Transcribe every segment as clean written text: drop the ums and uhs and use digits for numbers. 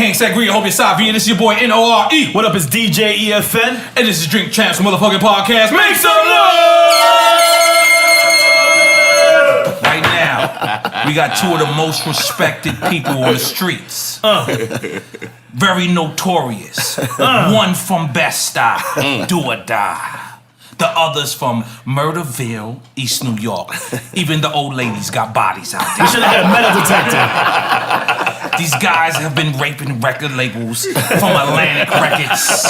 Hank Sagri, I hope you're Savi, and this is your boy N.O.R.E. What up, it's DJ EFN. And this is Drink Champs motherfucking podcast. Make some noise! Right now, we got two of the most respected people on the streets. Very notorious. One from Bed-Stuy, do or die. The others from Murderville, East New York. Even the old ladies got bodies out there. You should have had a metal detector. These guys have been raping record labels from Atlantic Records.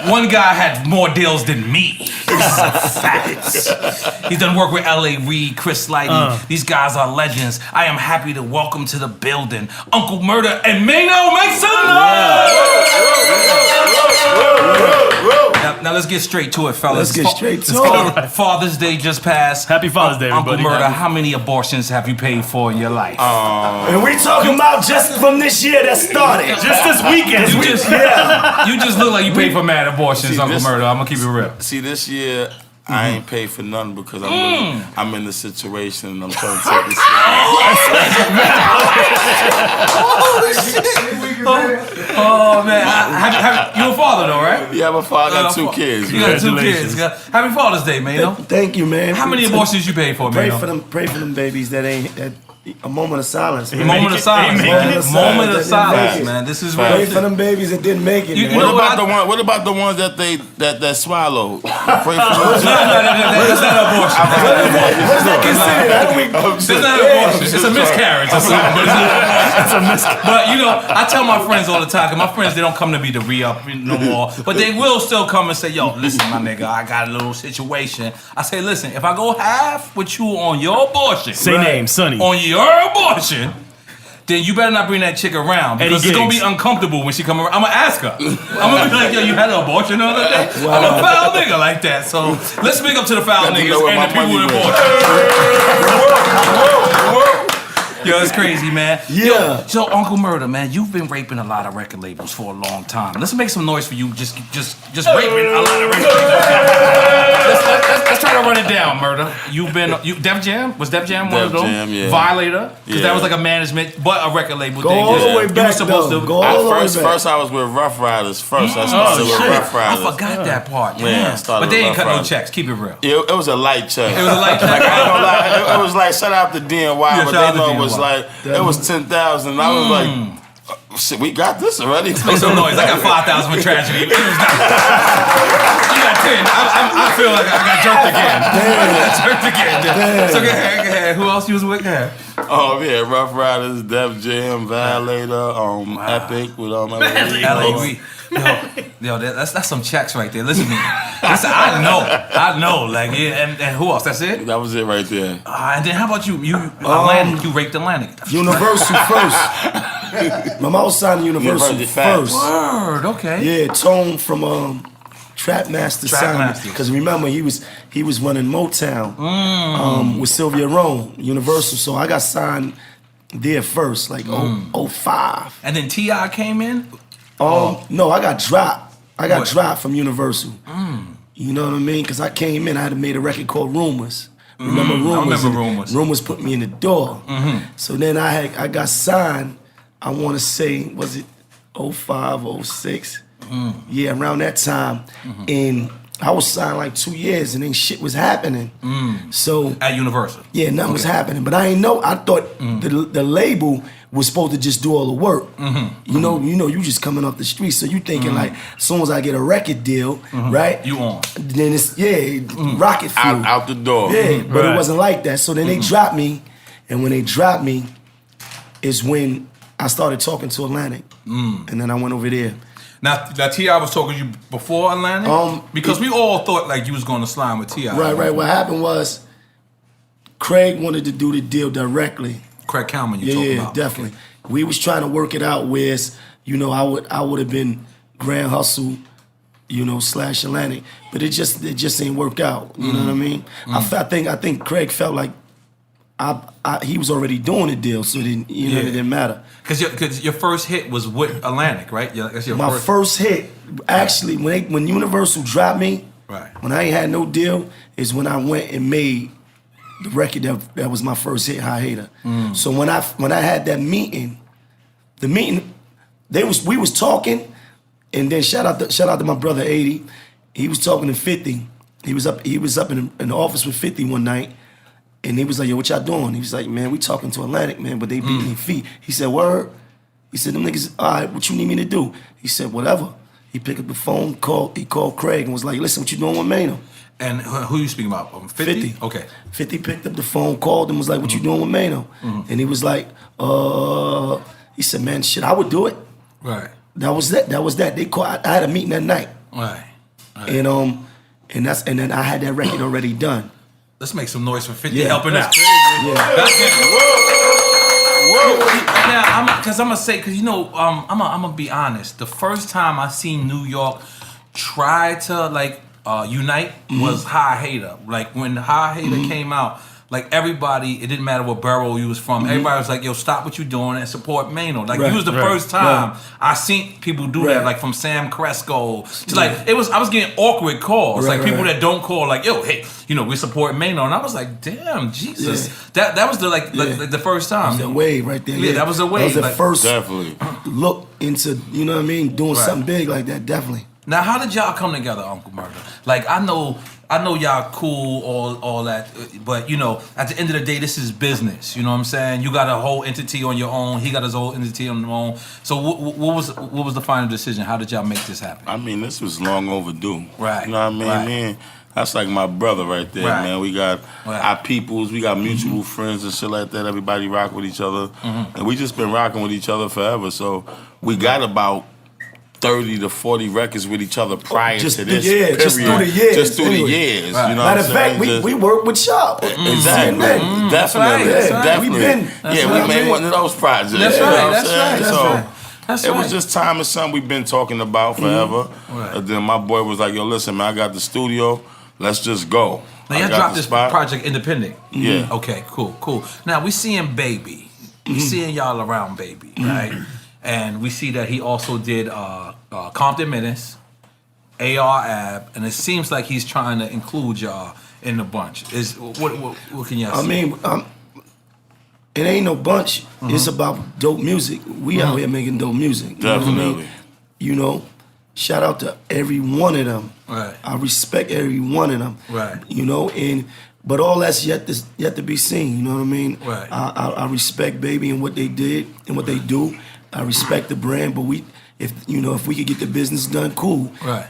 One guy had more deals than me. This is a fact. He's done work with N.O.R.E, Chris Lighty. These guys are legends. I am happy to welcome to the building Uncle Murda and Maino. Make some noise! Now let's get straight to it, fellas. Let's get straight to it. Father's Day just passed. Happy Father's Day, Uncle everybody. Murda, how many abortions have you paid for in your life? And we talking about just from this year that started. Just this weekend. You just look like you paid for mad abortions, Uncle Murda. I'm gonna keep it real. See, this year I ain't paid for nothing because I'm in the situation and I'm trying to take this Oh man, you a father though, right? Yeah, my father got two kids. You got 2 kids. Happy Father's Day, man. Thank you, man. How many abortions you paid for, man? Pray for them babies that ain't a moment of silence. A moment of silence, man. Moment of silence, man. This is real. Pray for them babies that didn't make it. You Man. know What about the ones that swallow? Pray for them. That's not an abortion. What's that considered? It's not an abortion. It's a miscarriage or something. But you know, I tell my friends all the time, because my friends, they don't come to me to re-up no more, but they will still come and say, yo, listen, my nigga, I got a little situation. I say, listen, if I go half with you on your abortion, Say name, Sonny. on your abortion, then you better not bring that chick around, because it's gonna be uncomfortable when she come around. I'm gonna ask her. I'm gonna be like, yo, you had an abortion the other day? I'm a foul nigga like that. So let's speak up to the foul niggas and the people with abortion. Yo, it's crazy, man. Yeah. Yo, so Uncle Murda, man, you've been raping a lot of record labels for a long time. Let's make some noise for you. Just raping a lot of record labels. Let's try to run it down, Murda. Def Jam? Was Def Jam one of them? Jam, yeah. Violator? Because that was like a management, but a record label Go thing. all the way back, First I was with Rough Riders. I started with Rough Riders. I forgot that part. Yeah, I started but they with ain't cut Rough no Riders. checks. Keep it real. It was a light check. It was a light check. Like, I ain't gonna lie. It was like, shout out to DNY, but shout they out to know it DNY. was like, it was 10,000. I was like, shit, we got this already. Make some noise. I got 5,000 for tragedy. It was not. You got 10. I feel like I got jerked again. So go ahead. Who else you was with? Oh yeah, Rough Riders, Def Jam, Violator, Epic with L.A. Yo, that's some checks right there. Listen to me. Listen, I know. Like, yeah, and who else? That's it? That was it right there. And then how about you? Atlantic. You raped Atlantic. Universal first. My mom signed Universal first. Word. Okay. Yeah, Tone from Trap Master signed Masters. because remember he was running Motown with Sylvia Rome, Universal. So I got signed there first, like 05. And then T.I. came in. No, I got dropped. I got dropped from Universal. You know what I mean? Because I came in, I had made a record called Rumors. Remember Rumors? I remember Rumors. Rumors put me in the door. So then I got signed. I want to say, was it 05, 06? Yeah, around that time. And I was signed like 2 years, and then shit was happening. So At Universal. yeah, nothing was happening. But I ain't know. I thought the label was supposed to just do all the work. You know, you just coming off the street, so you thinking like, as soon as I get a record deal, right? You on. Then it's rocket fuel. Out the door. Yeah, but Right. it wasn't like that. So then they dropped me, and when they dropped me, is when I started talking to Atlantic, and then I went over there. Now T.I. was talking to you before Atlantic? Because we all thought like you was going to slime with T.I. Right. What happened was, Craig wanted to do the deal directly. Craig Kalman you talking about. Yeah, definitely. We was trying to work it out where, I would have been Grand Hustle, / Atlantic, but it just ain't work out. You know what I mean? I think Craig felt like he was already doing the deal, so it didn't matter. Because your first hit was with Atlantic, right? That's your My first hit, actually, when Universal dropped me, right. when I ain't had no deal, is when I went and made the record that was my first hit, High Hater. So when I had that meeting, the meeting we was talking, and then shout out to my brother 80. He was talking to 50. He was up in the office with 50 one night, and he was like, yo, what y'all doing? He was like, man, we talking to Atlantic, man, but they beating their feet. He said, word? He said, them niggas, all right, what you need me to do? He said, whatever. He picked up the phone, he called Craig and was like, listen, what you doing with Maino? And who you speaking about? 50? Okay. 50 picked up the phone, called and was like, what you doing with Maino? And he was like, he said, man, shit, I would do it. Right. That was that. They called, I had a meeting that night. Right. And then I had that record already done. Let's make some noise for 50 Yeah, helping out. Yeah. Now, because I'm gonna say, because I'm gonna be honest. The first time I seen New York try to unite was High Hater. Like when High Hater came out, like everybody, it didn't matter what borough you was from. Everybody was like, "Yo, stop what you doing and support Maino." Like it was the first time I seen people do that. Like from Sam Cresco to like I was getting awkward calls, like people that don't call, like, "Yo, hey, we support Maino," and I was like, "Damn, Jesus!" That was the first time. That was the wave right there. Yeah, that was the wave. That was the first definitely look into doing something big like that. Definitely. Now, how did y'all come together, Uncle Murda? Like, I know y'all cool, all that, but at the end of the day, this is business. You know what I'm saying? You got a whole entity on your own. He got his whole entity on his own. So, what was the final decision? How did y'all make this happen? I mean, this was long overdue. Right. You know what I mean? Right. Man, that's like my brother right there, man. We got our peoples, we got mutual friends and shit like that. Everybody rock with each other, and we just been rocking with each other forever. So we got about 30 to 40 records with each other prior to this period. Just through the years. Just through the years. Right. You know Matter what of I'm fact, saying? we work with Sharp. Exactly. Definitely. Definitely. We made one of those projects. That's you know right. what I'm saying? That's It right. was just time and something we've been talking about forever. Right. And then my boy was like, yo, listen, man, I got the studio. Let's just go. Now, y'all dropped this project independent. Yeah. Okay, cool. Now, we seeing Baby. We seeing y'all around Baby, right? And we see that he also did Compton Menace, A.R. Ave, and it seems like he's trying to include y'all in the bunch. What can y'all say? I mean, it ain't no bunch. It's about dope music. We out here making dope music. Definitely. You know what I mean? Shout out to every one of them. Right. I respect every one of them. Right. But all that's yet to be seen. You know what I mean? Right. I respect Baby and what they did and what they do. I respect the brand, but if we could get the business done, cool. Right.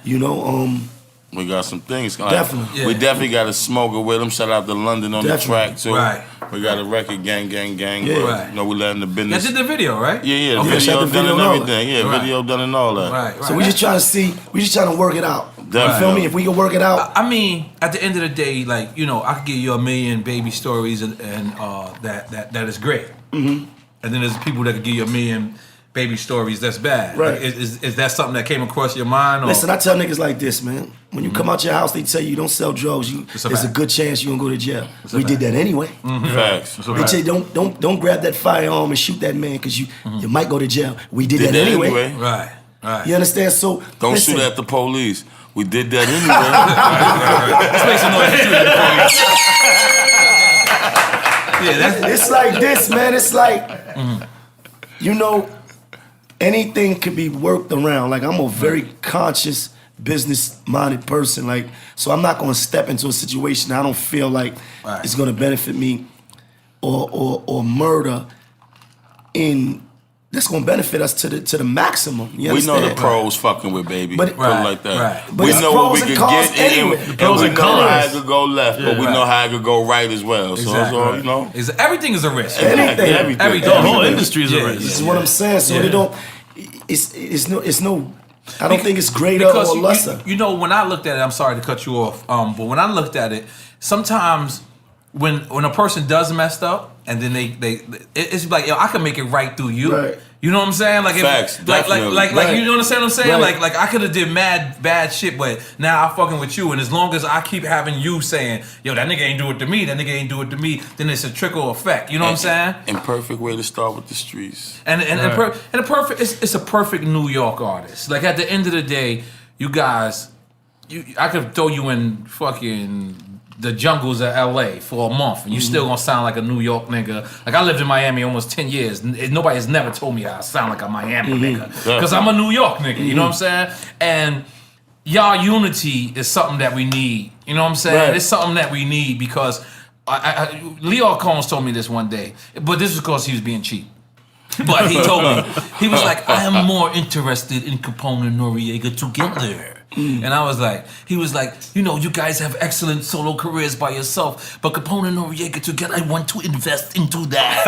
We got some things. Definitely. We definitely got a smoker with him. Shout out to London on the track, too. Right. We got a record, gang. Yeah. Right. We letting the Y'all business. did the video, right? Yeah, Okay. video Shot the done video and and all everything. Yeah, Right. video done and all that. Right. So we just trying to see. We just trying to work it out. Definitely. You feel me? If we can work it out. I mean, at the end of the day, I could give you a million Baby stories, and that is great. And then there's people that could give you a million Baby stories that's bad. Right. Is that something that came across your mind? Or? Listen, I tell niggas like this, man. When you come out your house, they tell you don't sell drugs. There's a good chance you gonna go to jail. We did that anyway. Facts. They say don't grab that firearm and shoot that man because you might go to jail. We did that anyway. Right. You understand? So Don't listen, shoot at the police. We did that Let's make some noise. Yeah, that's it's like this, man. It's like anything could be worked around. Like I'm a very conscious, business-minded person. Like so, I'm not gonna step into a situation I don't feel like it's gonna benefit me or murder in. That's gonna benefit us to the maximum. You We know understand? the pros fucking with Baby. But- Put it like that. Right. But We it's know what we pros and could cons get anyway. and Pros we and know how cons. it could go left, but we know how it could go right as well. So, Everything is a risk. Anything. Everything. The whole industry is a race. This is what I'm saying. So they don't. It's no. I don't think it's greater Because or lesser. when I looked at it, I'm sorry to cut you off, but when I looked at it, sometimes when a person does messed up and then it's like, yo, I can make it right through you. Right. You know what I'm saying? Like, Facts, definitely. like you understand what I'm saying? Right. Like I could have did mad bad shit, but now I'm fucking with you, and as long as I keep having you saying, yo, that nigga ain't do it to me, that nigga ain't do it to me, then it's a trickle effect. You know what I'm saying? And perfect way to start with the streets. And a perfect it's a perfect New York artist. Like at the end of the day, you guys, I could throw you in fucking the jungles of LA for a month, and you still gonna sound like a New York nigga. Like I lived in Miami almost 10 years. Nobody has never told me how I sound like a Miami nigga, because I'm a New York nigga. You know what I'm saying? And y'all unity is something that we need. You know what I'm saying? It's something that we need because Leo Combs told me this one day, but this was because he was being cheap. But he told me, he was like, I am more interested in Capone and Noriega together. And I was like, he was like, you know, you guys have excellent solo careers by yourself, but Capone and Noriega together, I want to invest into that.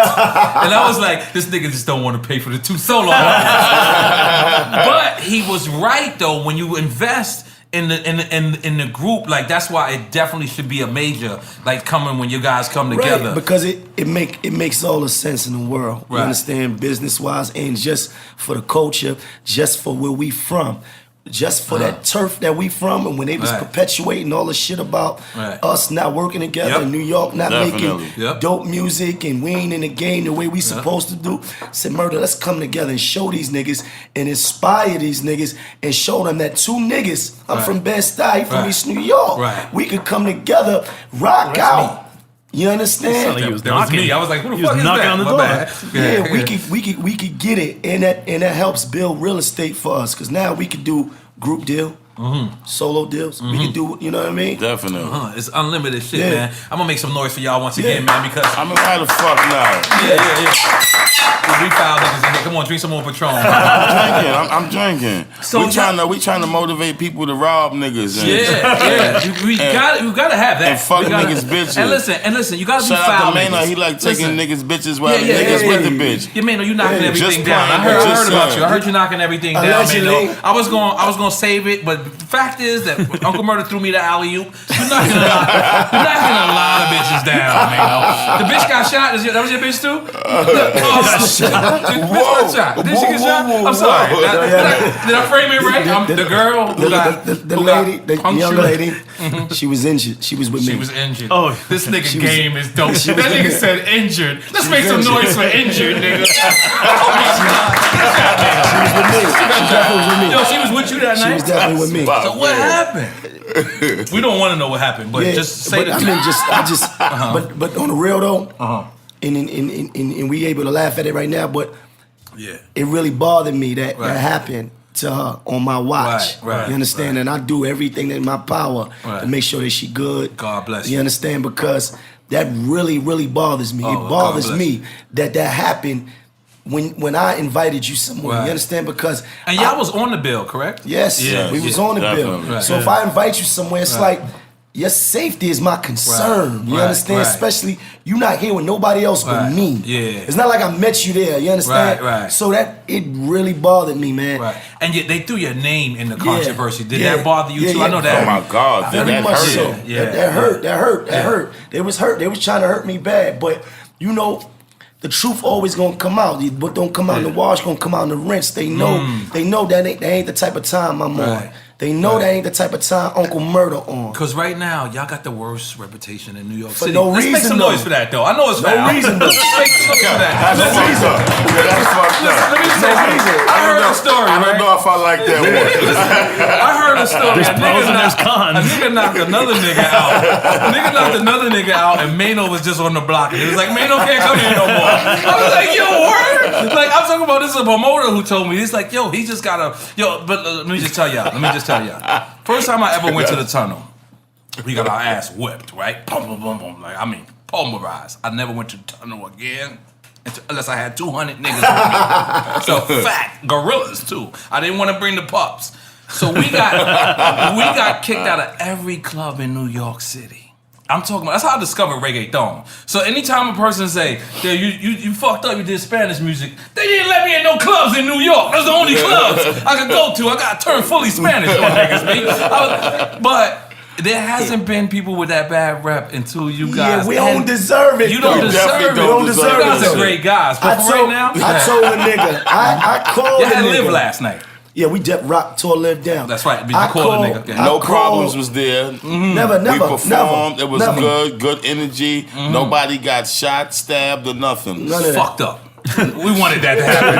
And I was like, this nigga just don't want to pay for the 2 solo albums. But he was right though, when you invest in the group, like that's why it definitely should be a major, like coming when you guys come together. Because it makes all the sense in the world. You understand, business wise, and just for the culture, just for where we from. Just for that turf that we from, and when they was perpetuating all the shit about us not working together in New York, not making dope music, and we ain't in the game the way we supposed to do. Said, Murda, let's come together and show these niggas and inspire these niggas and show them that 2 niggas, I'm from Bed-Stuy, from East New York. We could come together, rock out. You understand? That was me. I was like, who the fuck is that? On the door. Yeah, we could get it, and that helps build real estate for us. Cause now we could do group deal, solo deals. We could do, you know what I mean? Definitely. It's unlimited shit, man. I'm gonna make some noise for y'all once again, man, because I mean, why the fuck now? Yeah. We foul niggas in here. Come on, drink some more Patron. I'm drinking. So we trying to motivate people to rob niggas. And, we gotta have that. And fuck niggas bitches. And listen, you gotta be Shout foul out to Maino, niggas. he like taking niggas bitches while the niggas with the bitch. Yeah, Maino, you knocking everything Just down. I playing, heard just about saying. you. I heard you knocking everything down, Maino. I was gonna save it, but the fact is that Uncle Murda threw me the alley-oop. You're knocking a lot of bitches down, Maino. The bitch got shot. That was your bitch too? Did she get shot? I'm sorry. Did I frame it right? The girl the young lady, she was injured. She was with me. She was injured. Oh, this nigga game is dope. That nigga said injured. Let's make some noise for injured, nigga. Oh my God. She was with me. Yo, she was with you that night? She was definitely with me. So what happened? We don't want to know what happened, but just say the truth. But on the real though, and we able to laugh at it right now, but it really bothered me that happened to her on my watch. You understand? And I do everything in my power to make sure that she good. God bless you. You understand? Because that really, really bothers me. It bothers me that happened when I invited you somewhere. You understand? Because and y'all was on the bill, correct? Yes, we was on the bill. So if I invite you somewhere, it's like your safety is my concern. You understand? Especially you not here with nobody else but me. Yeah. It's not like I met you there. You understand? So that it really bothered me, man. And yet they threw your name in the controversy. Did that bother you too? I know that. Oh my God, very much so. That hurt. They was hurt. They was trying to hurt me bad. But you know, the truth always gonna come out. What don't come out in the wash gonna come out in the rinse. They know. They know that ain't the type of time I'm on. They know that ain't the type of time Uncle Murda on. Because right now, y'all got the worst reputation in New York For City. no Let's reason, make some noise for that, though. I know it's foul. No reason, though. Let's make some noise for that. That's fucked up. That's fucked up. Let me say, I heard a story, I don't know if I like that one. I heard a story. A nigga knocked another nigga out. A nigga knocked another nigga out, and Maino was just on the block. And he was like, Maino can't come here no more. I was like, yo, word? Like, I'm talking about this is a promoter who told me. He's like, yo, he just got a, but let me just tell y'all. First time I ever went to the tunnel, we got our ass whipped, right? Boom, boom, boom, boom. Like, I mean, pulverized. I never went to the tunnel again unless I had 200 niggas with me. So fat gorillas too. I didn't want to bring the pups. So we got kicked out of every club in New York City. I'm talking about, that's how I discovered reggaeton. So anytime a person say, yeah, you fucked up, you did Spanish music, they didn't let me in no clubs in New York. Those are the only clubs I could go to. I got to turn fully Spanish on niggas, man. But there hasn't been people with that bad rep until you guys. Yeah, we don't deserve it. You don't deserve it. We don't deserve it. You guys are great guys. But right now, I told a nigga, I called you the had nigga. Live last night. Yeah, we did rock tour Live down. That's right. But you called a nigga. Okay. No problems was there. Never. We performed. It was never. good energy. Nobody got shot, stabbed, or nothing. None of that. Fucked up. We wanted that to happen.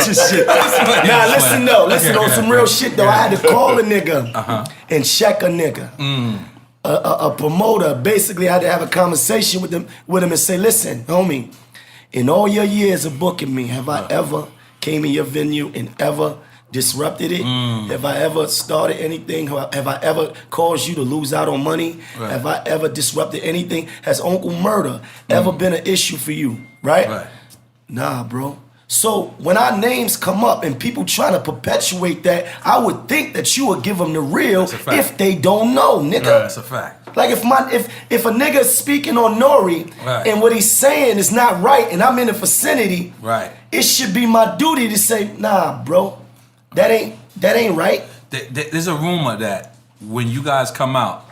just shit. Now listen though, on some real shit though. I had to call a nigga and check a nigga. A promoter. Basically, I had to have a conversation with him and say, listen, homie, in all your years of booking me, have I ever came in your venue and ever disrupted it? Have I ever started anything? Have I ever caused you to lose out on money? Have I ever disrupted anything? Has Uncle Murda ever been an issue for you? Right? Nah, bro. So when our names come up and people try to perpetuate that, I would think that you would give them the real if they don't know, nigga. That's a fact. Like if a nigga is speaking on N.O.R.E. and what he's saying is not right and I'm in the vicinity, it should be my duty to say, nah, bro, that ain't right. There's a rumor that when you guys come out,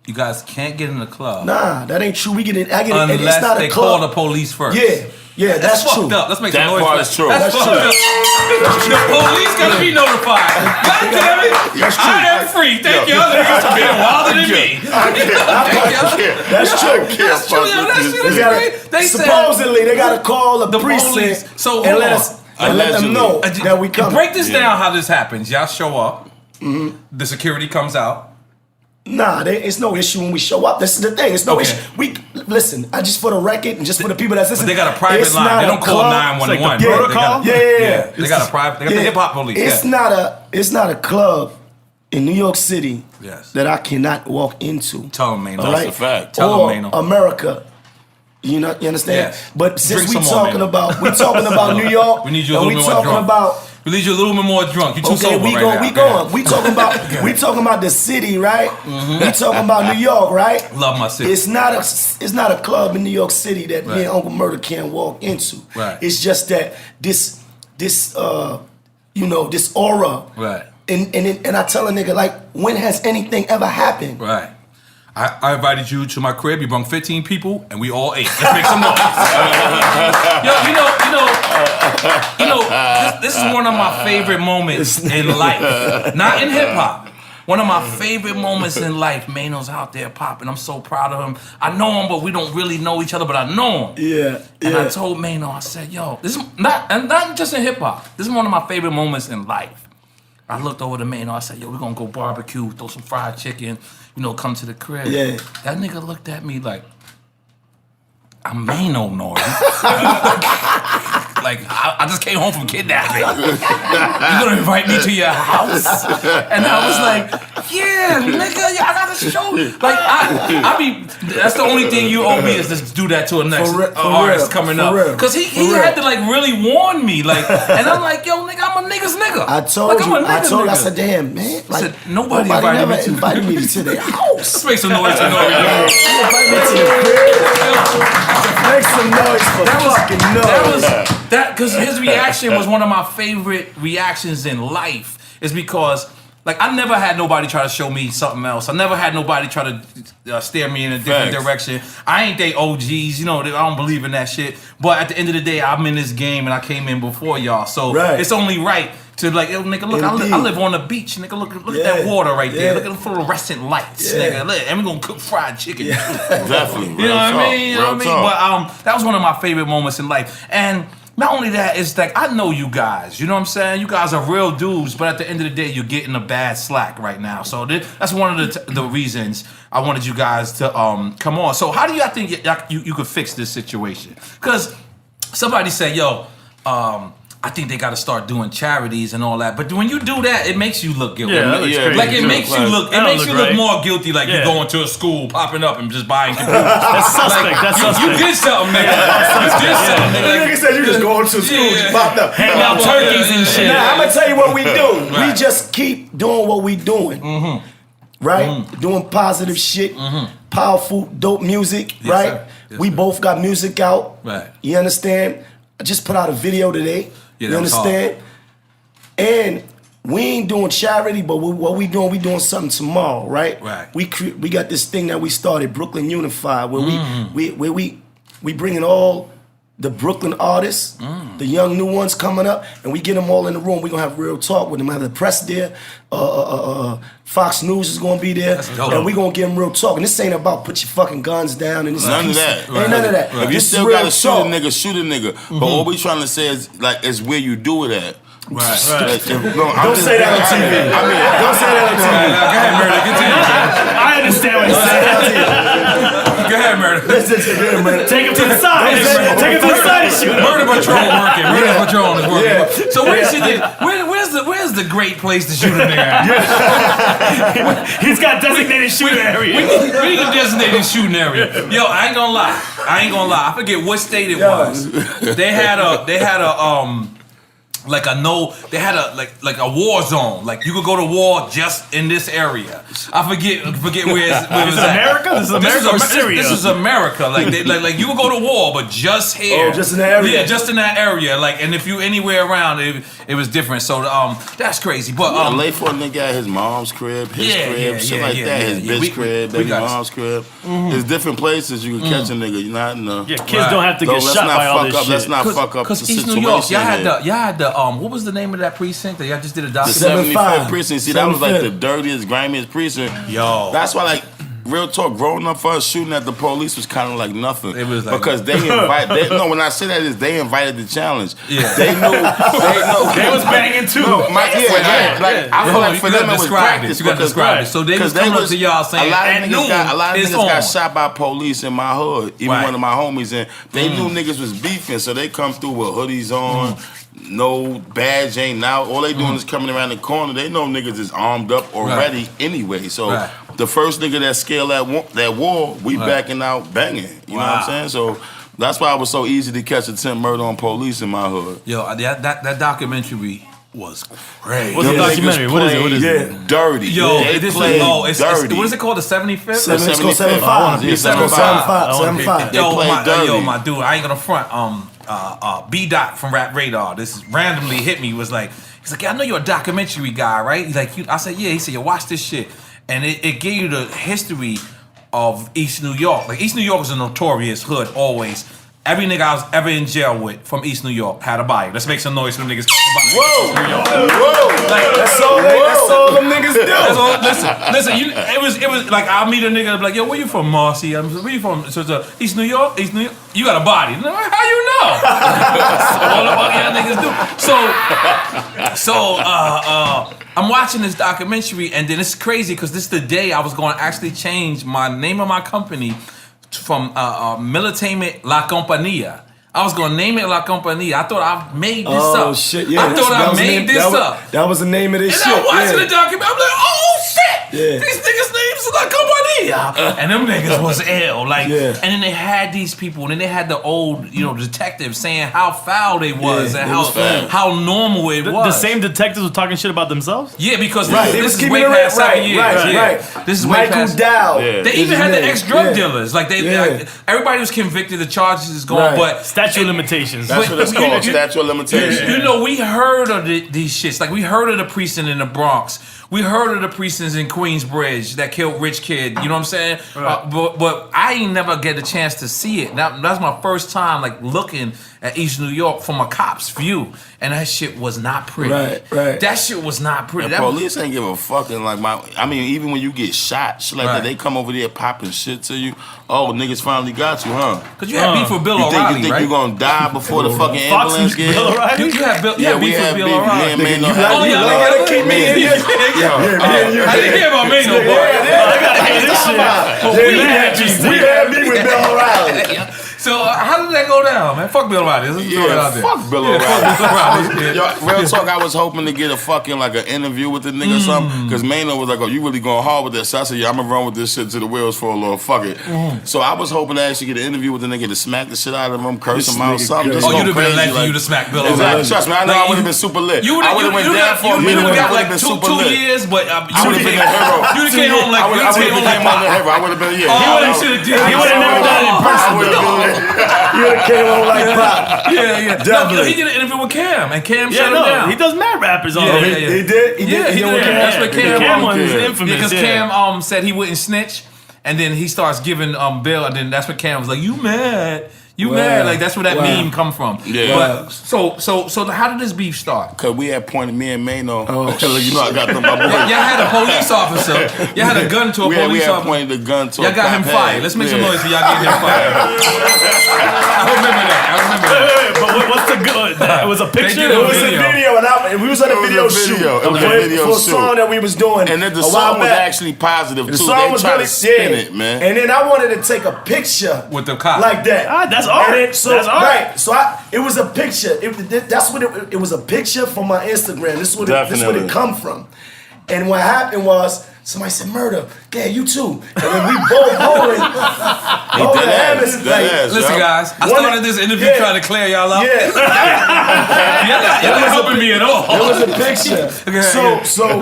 you guys can't get in the club. Nah, that ain't true. Unless it's not they a club. call the police first. Yeah, that's true. Fucked up. Let's make that some noise. That part is true. That's fucked up. The police gotta be notified. God damn it! I am free. Thank you other niggas for being wilder than me. That's true. That's true. They supposedly they gotta call the precinct and let them know that we come. Break this down. How this happens? Y'all show up. The security comes out. Nah, it's no issue when we show up. This is the thing. It's no issue. Listen. I just for the record and just for the people that's listening. But they got a private line. They don't call 911. Like the protocol. Yeah. They got a private. They got the hip hop police. It's not a club in New York City that I cannot walk into. Tell them, Maino. That's a fact. Tell them, Maino. America. You understand? Yes. But since we talking about New York, we need you a little bit more drunk. We need you a little bit more drunk. You too sober right now. We talking about the city, right? We talking about New York, right? Love my city. It's not a club in New York City that me and Uncle Murda can't walk into. Right. It's just that this aura. Right. And I tell a nigga, like, when has anything ever happened? Right. I invited you to my crib. You brought 15 people, and we all ate. Let's make some noise. This is one of my favorite moments in life. Not in hip hop. One of my favorite moments in life. Maino's out there popping. I'm so proud of him. I know him, but we don't really know each other. But I know him. Yeah. And I told Maino, I said, "Yo, this is not just in hip hop. This is one of my favorite moments in life." I looked over to Maino. I said, "Yo, we're gonna go barbecue, throw some fried chicken, come to the crib." Yeah. That nigga looked at me like, I'm Maino N.O.R.E. Like, I just came home from kidnapping. You gonna invite me to your house? And I was like, yeah, nigga, I gotta show you. Like, that's the only thing you owe me is just do that to a next artist coming up. Because he had to, like, really warn me. Like, and I'm like, yo, nigga, I'm a nigga's nigga. I said, damn, man. Like, I said, nobody invited me to their house. Let's make some noise to N.O.R.E. Invite me to the crib. Make some noise for fucking N.O.R.E. Because his reaction was one of my favorite reactions in life. Is because, like, I never had nobody try to show me something else. I never had nobody try to steer me in a different direction. I ain't they OGs, I don't believe in that shit. But at the end of the day, I'm in this game and I came in before y'all. So it's only right to, like, yo, nigga, look, I live on the beach, nigga. Look at that water right there. Look at the fluorescent lights, nigga. Look, and we're gonna cook fried chicken. Definitely. You know what I mean? But that was one of my favorite moments in life. And not only that, it's like, I know you guys, you know what I'm saying? You guys are real dudes, but at the end of the day, you're getting a bad slack right now. So that's one of the reasons I wanted you guys to come on. So how do y'all think you could fix this situation? Because somebody said, yo, I think they got to start doing charities and all that. But when you do that, it makes you look guilty. Like it makes you look more guilty. Like you're going to a school, popping up and just buying computers. That's suspect. You did something, nigga. You did something, nigga. The nigga said you just going to school, just popped up, hanging out turkeys and shit. Now I'm gonna tell you what we do. We just keep doing what we doing, right? Doing positive shit, powerful, dope music, right? We both got music out. Right. You understand? I just put out a video today. You understand? And we ain't doing charity, but what we doing something tomorrow, right? Right. We got this thing that we started, Brooklyn Unified, where we bringing all the Brooklyn artists, the young new ones coming up, and we get them all in the room. We're going to have real talk with them. Have the press there. Fox News is going to be there. And we're going to give them real talk. And this ain't about put your fucking guns down. And this none of that. Ain't none of that. If you still got to shoot a nigga, shoot a nigga. But what we trying to say is, like, it's where you do it at. Don't say that on TV. Don't say that on TV. Go ahead, Murda. Continue. I understand what you're saying. Go ahead, Murda. Take him to the side. Take him to the side and shoot him. Murda Patrol working. Murda Patrol is working. So where's the great place to shoot a nigga at? He's got designated shooting area. We need a designated shooting area. Yo, I ain't gonna lie. I forget what state it was. They had a like a war zone. Like you could go to war just in this area. I forget where it was at. America? This is America or Syria? This is America. Like you could go to war, but just here. Oh, just in that area. Yeah, just in that area. Like, and if you anywhere around, it was different. So that's crazy. But lay for a nigga at his mom's crib, shit like that. His bitch crib, baby mom's crib. There's different places you can catch a nigga. You're not in the. Yeah, kids don't have to get shot by all this shit. Let's not fuck up the Because East situation. New York, y'all had the what was the name of that precinct that y'all just did a The documentary? 75th precinct. See, that was like the dirtiest, grimiest precinct. Yo. That's why, like, real talk, growing up for us, shooting at the police was kind of like nothing. It was like because they invited. No, when I say that is they invited the challenge. Yeah. They knew. They was banging too. I feel like for them it was practice. You got to describe it. So they was coming up to y'all saying, a lot of at noon, niggas got shot by police in my hood. Even Right. one of my homies, and they knew niggas was beefing, so they come through with hoodies on. No badge ain't out. All they doing is coming around the corner. They know niggas is armed up already anyway. So the first nigga that scaled that wall, we backing out banging. You know what I'm saying? So that's why it was so easy to catch attempt murder on police in my hood. Yo, that documentary was crazy. What's the documentary? What is it? Dirty. Yo, they this played is dirty. what is it called? The 75th? It's called 75. Yeah, 75. Yo, played dirty. my dude, I ain't gonna front. B Dot from Rap Radar. This is randomly hit me. He's like, yeah, I know you're a documentary guy, right? He's like, I said, yeah. He said, watch this shit, and it gave you the history of East New York. Like East New York is a notorious hood always. Every nigga I was ever in jail with from East New York had a body. Let's make some noise for them niggas. Whoa! Like, That's all them niggas do. that's all, listen. It was like I'll meet a nigga and be like, yo, where you from, Marcy? Where you from? So it's East New York. You got a body. How you know? That's all the y'all niggas do. So I'm watching this documentary, and then it's crazy because this is the day I was going to actually change my name of my company from Militainment La Compañía. I was gonna name it La Compañía. I thought I made this up. Oh shit! Yeah, I thought I made this up. That was the name of this And shit. I'm watching the documentary. I'm like, oh shit! Yeah. These niggas' names is La Compañía. And them niggas was ill. Like, Yeah. and then they had these people, and then they had the old, detectives saying how foul they was and how normal it was. The same detectives were talking shit about themselves? Yeah, because They this was is keeping way it past right. 7 years. Right. This is way Michael past. Dow. Yeah. They even had the ex-drug dealers. Like everybody was convicted. The charges is going, but Statute of limitations. That's what it's called. Statute of limitations. we heard of these shits. Like we heard of the precinct in the Bronx. We heard of the precincts in Queensbridge that killed Rich Kid. You know what I'm saying? Right. But I ain't never get a chance to see it. That's my first time like looking at East New York from a cop's view, and that shit was not pretty. Right. That shit was not pretty. The police ain't give a fucking even when you get shot, shit like that, they come over there popping shit to you. Oh, niggas finally got you, huh? Cause you had beef with Bill You O'Reilly, think right? you gonna die before the fucking Fox ambulance was gets Bill here? O'Reilly? You had beef we with had Bill beef. O'Reilly. Me and Maino Oh, had y'all beef. keep me in here. I didn't hear about Maino, boy. I gotta hear this shit. We had me with Bill O'Reilly. So how did that go down, man? Fuck Bill O'Reilly. Let's throw it out there. Fuck Bill O'Reilly. Yo, real talk, I was hoping to get a fucking an interview with the nigga or something, because Maino was like, oh, you really going hard with this? So I said, yeah, I'm gonna run with this shit till the wheels fall off. Fuck it. So I was hoping to actually get an interview with the nigga to smack the shit out of him, curse him out, something. Oh, you'd have been elected you to smack Bill O'Reilly. Exactly. Trust me, I know I would have been super lit. You would have went down for a minute. You would have got like 2 years, but I would have been a hero. You would have came home like I would have came on the hero. I would have been, yeah. He would have never done it in person. You would have came on like pop. Yeah. No, he did an interview with Cam, and Cam shut him down. He does mad rappers on Yeah, it. He did? He did? That's what Cam. Cam one is infamous. Because Cam said he wouldn't snitch, and then he starts giving Bill, and then that's what Cam was like, you mad You mad? Like that's where that meme come from. Yeah. But so how did this beef start? Cause we had pointed me and Maino. You know I got them. My boy. Y'all had a police officer. Y'all had a gun to a police We had officer. pointed the gun to. Y'all got him fired. Let's make some noise for y'all getting him fired. I remember that. But what's the good? It was a picture. did It was a video, and we was on a video shoot. It was a video for a shoot. song that we was doing. And then the a song while was back. actually positive too. The song They was tried really to spin it, man. And then I wanted to take a picture With the cop. like that. That's art. And then, so That's art. right, so it was a picture. That's what it was, a picture from my Instagram. This is what Definitely. it come from. And what happened was somebody said, "Murda, yeah, you too." And then we both holding hands. Listen, guys, I started this interview trying to clear y'all up. Yeah, Y'all not helping me at all. it was a picture. So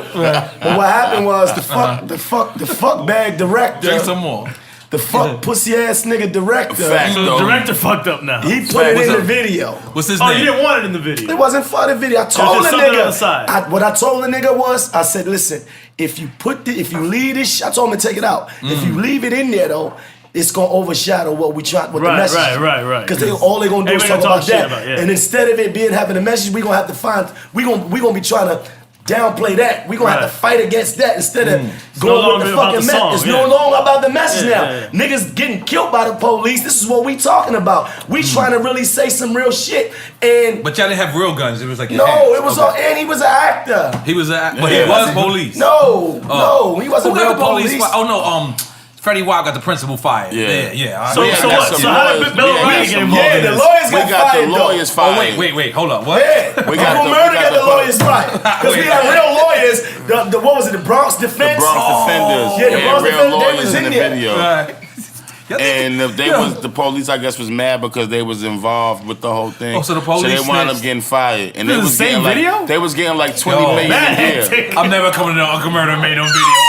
what happened was the fuck bag director. Drink some more. The fuck pussy ass nigga director. Fact, So the though. director fucked up now. He put it in the video. What's his Oh, you name? didn't want it in the video. It wasn't for the video. I told the just something on the nigga. side. What I told the nigga was, I said, listen, if you leave this, I told him to take it out. If you leave it in there though, it's gonna overshadow what the message. Right. Because all they gonna do is Everybody talk about shit that. about, yeah. And instead of it having a message, we gonna have to find. We gonna be trying to downplay that. We gonna have to fight against that instead of going no with the longer about fucking the song, message. It's yeah. no longer about the message Yeah, now. yeah. Niggas getting killed by the police. This is what we talking about. We trying to really say some real shit. And But y'all didn't have real guns. It was like your no, hands. it was Okay. and he was an actor. He was but he was police. No, he wasn't Who real got the police? police. Oh no, Freddie Wild got the principal fired. Yeah. Yeah. So, Yeah, so I got what? some So how lawyers. did Bill Yeah, O'Reilly yeah, get involved Yeah, in the this? lawyers We got got fired the though. lawyers Oh fired. wait, hold up. What? Yeah, We got Uncle the- Murda we got got the the lawyers fired because we Wait. had real lawyers. The what was it? The Bronx Defense. The Bronx Defenders. Yeah, the We Bronx had real Defenders, they lawyers was in in the there. video. And the police, I guess, was mad because they was involved with the whole thing. Oh, so the police they wound up snitched. getting fired, and they This is was the same getting video? like they was getting like 20 Yo, million Man, a year. hectic. I'm never coming to Uncle Murda Maino video.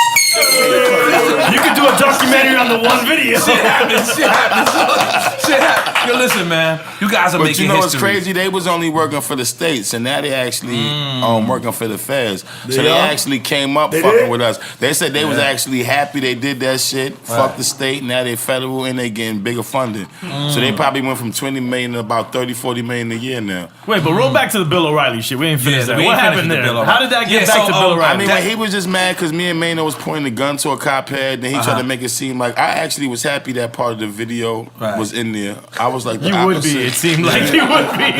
You could do a documentary on the one video. Shit happens. Yo, listen, man. You guys are But making you know what's history. crazy? They was only working for the states, and now they actually working for the feds. So they are? actually came up They fucking did? with us. They said they was actually happy they did that shit. Fuck the state. Now they federal and they getting bigger funding. So they probably went from 20 million to about 30, 40 million a year now. Wait, but roll back to the Bill O'Reilly shit. We ain't finished that. we What ain't happened finished there? the Bill How did that get O'Reilly. back Yeah, to so, Bill I O'Reilly? mean, when he was just mad because me and Maino was pointing a gun to a cop head, then he tried to make it seem like I actually was happy that part of the video was in there. I was like, the You would opposite. be. It seemed like you would be.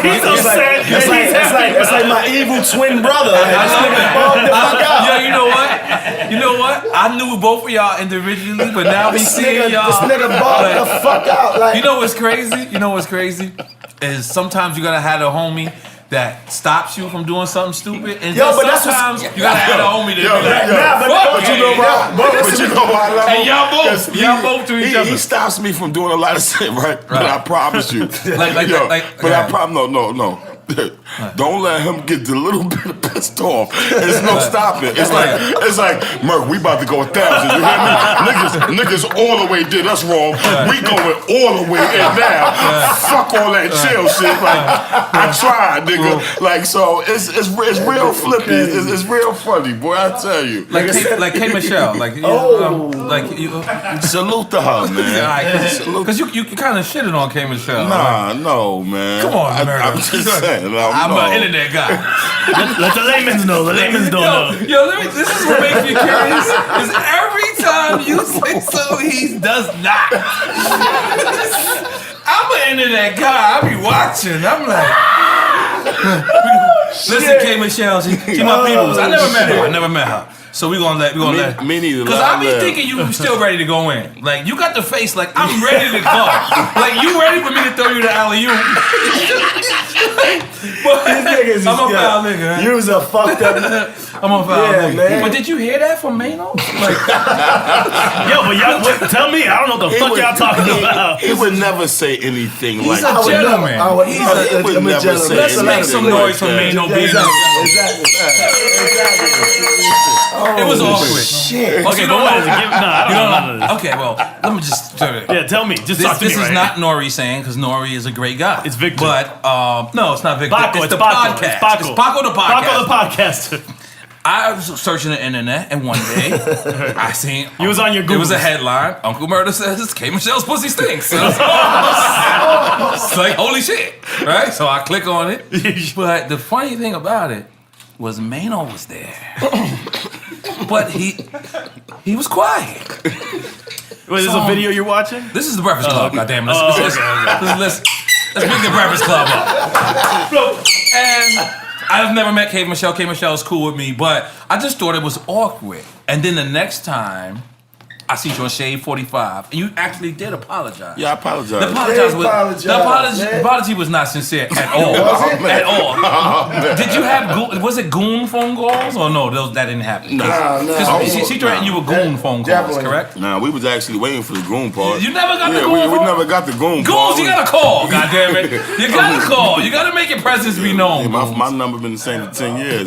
He's so sad. It's like my evil twin brother. Like, this nigga bugged the fuck out. Yo, you know what? I knew both of y'all individually, but now we This seeing nigga y'all. bugged the fuck out. Like, You know what's crazy? Is sometimes you gotta have a homie that stops you from doing something stupid, and Yo, then but that's sometimes what's- you gotta have a homie that be like, nah, but you know why? But you know why I love and him? y'all both to each He other. stops me from doing a lot of shit, right? But I promise you. Like, but I promise, no. Don't let him get the little bit pissed off. There's no stopping. It's like, Merc, we about to go 1,000. You hear me? Niggas all the way did us wrong. We going all the way in now. Fuck all that chill shit. Like, I tried, nigga. Like, so it's real flippy. It's real funny, boy. I tell you. Like K Michelle, Salute to her, man. because you kind of shitted on K Michelle. Nah, no, man. Come on, Murda. I'm just saying. I'm no. an internet guy. Let the layman's know. The layman's don't know. Yo, this is what makes me curious. Is every time you say so, he does not. I'm an internet guy. I be watching. I'm like, listen, K Michelle, she my peoples. I never met her. So we gonna let. Me neither. Cause I be thinking you still ready to go in. Like you got the face. Like I'm ready to go. Like you ready for me to throw you the alley-oop. I'm a foul nigga. You was a fucked up. I'm a foul nigga. man. But did you hear that from Maino? Like, Yo, but y'all, tell me. I don't know what the fuck y'all talking about. He would never say anything like a that. gentleman. He would never say Let's make anything some like noise for that. Maino being. It was awkward. Shit. Okay, You know what? I don't know. Okay, well, let me just turn it. Yeah, tell me. Just talk to me This right is now. not N.O.R.E saying, because N.O.R.E is a great guy. It's Victor. But, no, it's not Victor. Paco, it's the Paco. podcast. It's Paco. It's Paco the podcast. Paco the podcaster. I was searching the internet, and one day I seen You was on your Google. It was a headline. Uncle Murda says K. Michelle's pussy stinks. So it's like holy shit, right? So I click on it. But the funny thing about it was Maino was there, but he was quiet. Wait, this is a video you're watching? This is the Breakfast Club. Goddamn, let's bring the Breakfast Club up. And I've never met K. Michelle. K. Michelle's cool with me, but I just thought it was awkward. And then the next time, I see you on Shade 45, and you actually did apologize. Yeah, I apologize. The apology was not sincere at all. At all. Did you have was it goon phone calls or no? That didn't happen. Nah. She threatened you with goon phone calls, correct? Nah, we was actually waiting for the goon part. You never got the goon we phone? never got the goon Goons, part. you gotta call, goddammit. You gotta call. You gotta make your presence be known. Yeah, my number been the same for 10 years.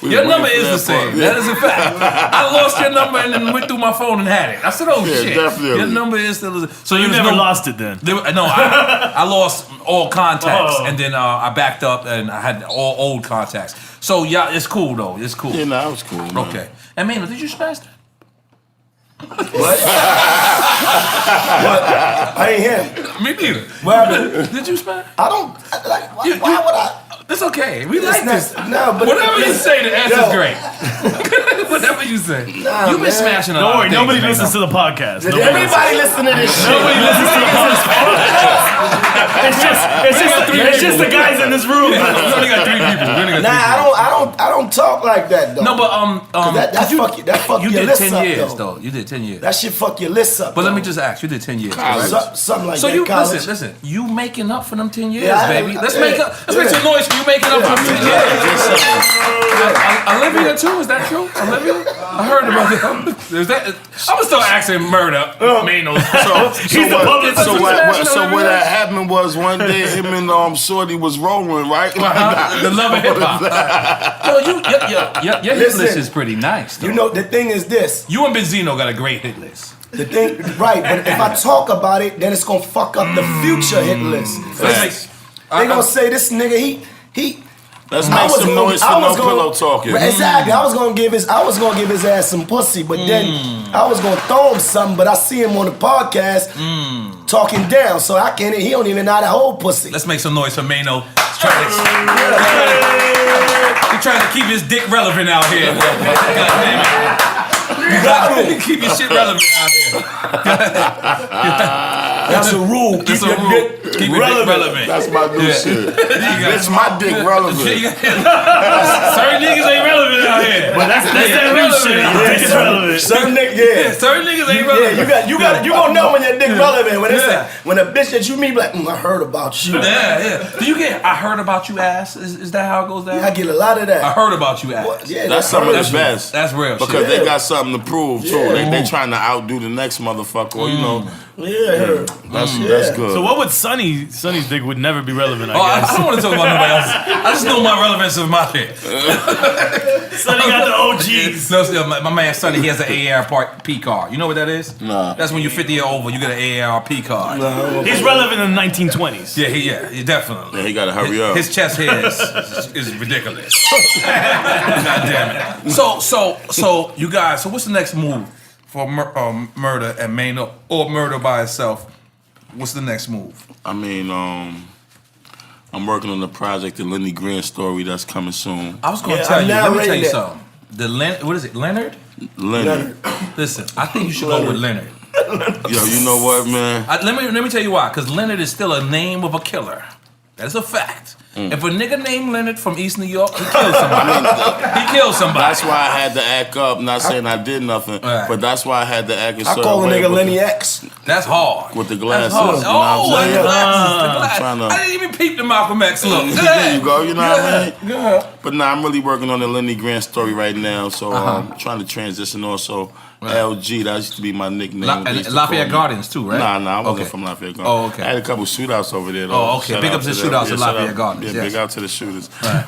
Your number is the same. That is a fact. I lost your number and then went through my phone and had it. I said, oh shit. Definitely. Your number is still. So you never lost it then? I lost all contacts and then I backed up and I had all old contacts. So yeah, it's cool though. It's cool. Yeah, it was cool. Man. Okay. And man, did you smash that? What? I ain't hear. Me neither. What happened? Did you smash? I don't like. Why would I? It's okay. We like this. No, but whatever you say, the answer's great. Whatever you say. You've been smashing a lot. Don't worry, of nobody things, listens to the podcast. Everybody listen to this shit. Nobody listens to the podcast. It's just the guys in this room. We only got 3 people. I don't talk like that though. No, but that fuck you your did list 10 up, years though. You did 10 years. That shit fuck your list up. But let me just ask, you did 10 years. Something like So that. you college. listen. You making up for them 10 years, Yeah, baby. Let's make some noise for you making up for them 10 years. Olivia too? Is that true? Olivia? I heard about that. Is that? I'm gonna start asking Murda. Maino. So what had happened was one day him and Shorty was rolling, right? The love of hip hop. Your hit list is pretty nice. Though. You know the thing is this. You and Benzino got a great hit list. The thing, right? But if I talk about it, then it's gonna fuck up the future hit list. They gonna say this nigga he. Let's make some noise for no pillow talking. Exactly. I was gonna give his ass some pussy, but then I was gonna throw him something, but I see him on the podcast talking down, so I can't. He don't even know how to hold pussy. Let's make some noise for Maino. He's trying to keep his dick relevant out here. God damn it. Keep your shit relevant out here. That's a rule. Keep your dick relevant. That's my new shit. It's my dick relevant. Certain niggas ain't relevant out here. But that's that new shit. Your dick is relevant. Certain niggas, certain niggas ain't relevant. You gonna know when your dick relevant when a bitch that you meet like, I heard about you. Yeah. Do you get I heard about you ass? Is that how it goes down? Yeah, I get a lot of that. I heard about you ass. Well, yeah, that's some of the best. That's real shit. Because they got something to prove too. They trying to outdo the next motherfucker. You know. Yeah. That's good. So what would Sonny's dick would never be relevant, I guess. I don't want to talk about nobody else. I just know my relevance of my shit. Sonny got the OGs. No, my man Sonny, he has an AARP card. You know what that is? Nah. That's when you're 50 years over, you get an AARP card. No. He's relevant in the 1920s. Yeah, definitely. Yeah, he gotta hurry up. His chest hair is ridiculous. God damn it. So you guys, so what's the next move for Murda and Maino, or Murda by itself? What's the next move? I mean, I'm working on the project, the Lenny Green story that's coming soon. I was going to tell you. Let me tell you something. What is it? Leonard. Listen, I think you should go with Leonard. Yo, you know what, man? Let me tell you why. Because Leonard is still a name of a killer. That is a fact. If a nigga named Leonard from East New York, he kills somebody. He kills somebody. That's why I had to act up. Not saying I did nothing, but that's why I had to act a certain way. I call a nigga Lenny X. That's hard. With the glasses. That's hard. You know the glasses. I didn't even peep the Malcolm X look. There you go. You know what I mean? Yeah. But nah, I'm really working on the Lenny Grant story right now. So I'm trying to transition also. Right. LG, that used to be my nickname. Lafayette Gardens too, right? Nah, I wasn't from Lafayette Gardens. Oh, okay. I had a couple shootouts over there though. Oh, okay. Big up to the shootouts at Lafayette Gardens. Yeah, big out to the shooters. Right.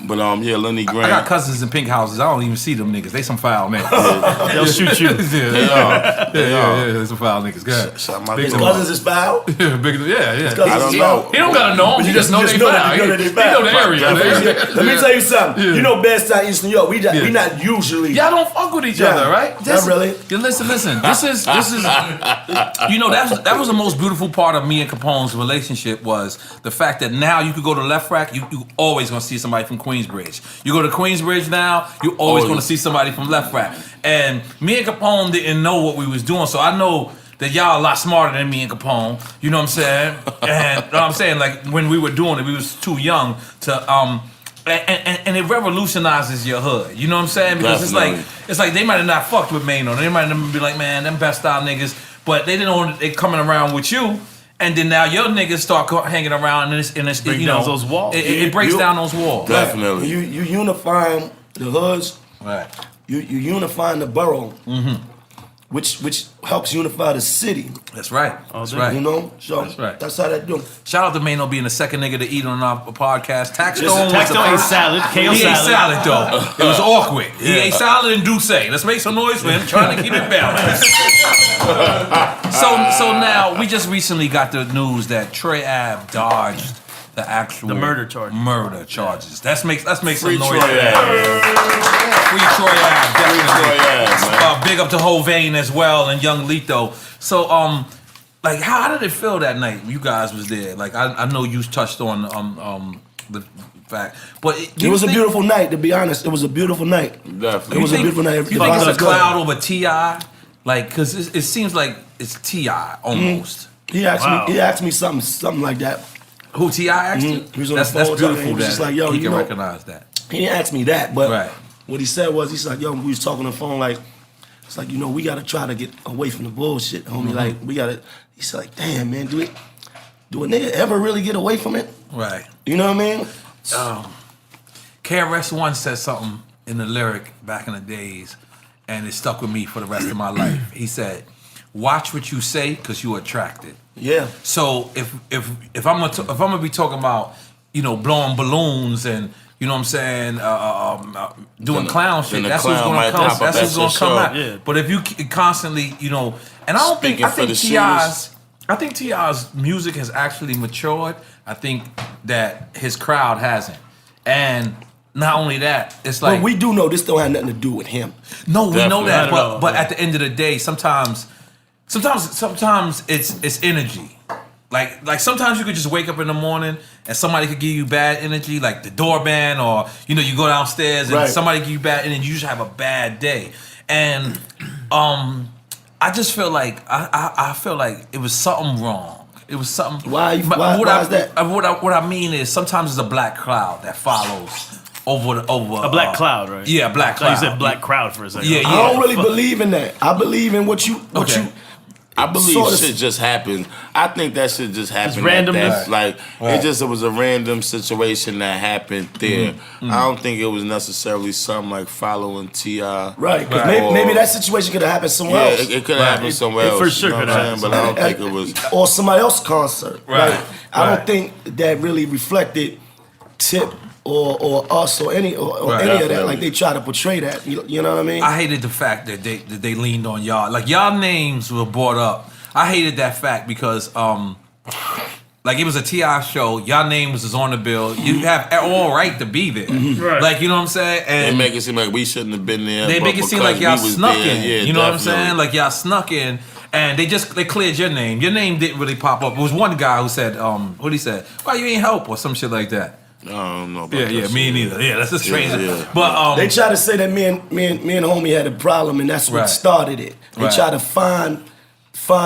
But yeah, Lenny Grant. I got cousins in pink houses. I don't even see them niggas. They some foul niggas. They'll shoot you. They are. They some foul niggas. Go ahead. His cousins is foul? Yeah. I don't know. He don't gotta know them. You just know they foul. He know the area. Let me tell you something. You know Bed-Stuy, East New York. We not usually. Y'all don't fuck with each other, right? Not really. Listen. This is. You know that was the most beautiful part of me and Capone's relationship was the fact that now you could go to Left Rack, you always gonna see somebody from Queensbridge. You go to Queensbridge now, you always gonna see somebody from Left Rack. And me and Capone didn't know what we was doing, so I know that y'all a lot smarter than me and Capone. You know what I'm saying? And you know what I'm saying, like when we were doing it, we was too young to and it revolutionizes your hood. You know what I'm saying? Because it's like they might have not fucked with Maino. They might have been like, man, them best style niggas, but they didn't know they coming around with you. And then now your niggas start hanging around and it's break down those walls. It breaks down those walls. Definitely. You unifying the hoods. Right. You unifying the borough. Mm-hmm. Which helps unify the city. That's right. That's right. You know? So that's right. That's how that do. Shout out to Maino being the second nigga to eat on our podcast. Taxstone ate salad. Kale he salad. ate salad though. It was awkward. He ate salad and Douce. Let's make some noise for him, trying to keep it balanced. So now we just recently got the news that Troy Ave dodged the actual murder charges. Let's make some Free noise. Troy Ave. Free Troy Ave, definitely. Free Troy Ave, man. Big up to Hovain as well and Young Lito. So like how did it feel that night? You guys was there. Like I know you touched on the fact, but it was a beautiful night. To be honest, it was a beautiful night. Definitely. It was a beautiful night. You think it's a cloud over T.I.? Like, cause it seems like it's T.I. almost. He asked me something like that. Who T.I. asked you? He was on That's the phone beautiful. he was just like, yo, he you can know, recognize that. He didn't ask me that, but Right. what he said was, he's like, yo, we was talking on the phone, like, it's like, you know, we gotta try to get away from the bullshit, homie. Like, we gotta. He said, like, damn, man, do a nigga ever really get away from it? Right. You know what I mean? KRS-One said something in the lyric back in the days, and it stuck with me for the rest of my life. He said, "Watch what you say, cause you attracted." Yeah. So if I'm gonna be talking about, you know, blowing balloons and, you know what I'm saying, doing clown shit, that's what's gonna come. That's what's gonna come out. Yeah. But if you constantly, you know, and I think T.I.'s music has actually matured. I think that his crowd hasn't, and not only that, it's like But we do know this don't have nothing to do with him. no, we know that, Definitely. but at the end of the day, sometimes it's energy. Like sometimes you could just wake up in the morning and somebody could give you bad energy, like the doorbell, or you know, you go downstairs and somebody give you bad energy, you just have a bad day. And I just feel like I feel like it was something wrong. It was something. Why is that? What I mean is sometimes it's a black cloud that follows over A black cloud, right? Yeah, a black So cloud. you said black crowd for a second. Yeah. I don't really believe in that. I believe in what you. I believe sort of shit just happened. I think that shit just happened. randomness. It was a random situation that happened there. I don't think it was necessarily something like following T.I. Right, because maybe that situation could have happened somewhere else. It could have happened somewhere else. For sure you know could what I'm have. saying? But I don't think it was. Or somebody else's concert. Right. Like, I don't think that really reflected Tip or us or any of that. Like they try to portray that. You know what I mean? I hated the fact that they leaned on y'all. Like y'all names were brought up. I hated that fact because like it was a T.I. show. Y'all names was on the bill. You have all right to be there. Right. Like, you know what I'm saying? And They make it seem like we shouldn't have been there. they make it seem like y'all snuck in. Yeah, you know what I'm definitely. saying? Like y'all snuck in. And they cleared your name. Your name didn't really pop up. It was one guy who said, what he said? Why you ain't help or some shit like that. I don't know about Yeah, that me shit. neither. Yeah, that's a strange. Yeah. But they try to say that me and homie had a problem, and that's what started it. They try to find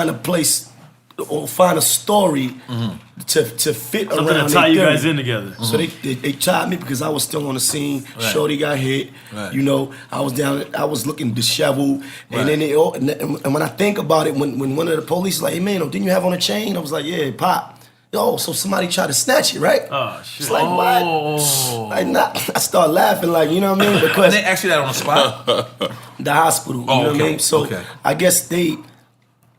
a place or find a story to fit Something around. to tie you theory. guys in together. So they tried me because I was still on the scene. Right. Shorty got hit. Right. You know, I was looking disheveled. And then and when I think about it, when one of the police was like, "Hey man, didn't you have on a chain?" I was like, "Yeah, pop." Yo, so somebody tried to snatch it, right? Oh shit. It's like what? Like I start laughing, like, you know what I mean? Because they asked you that on the spot. the hospital, you know what I mean? So I guess they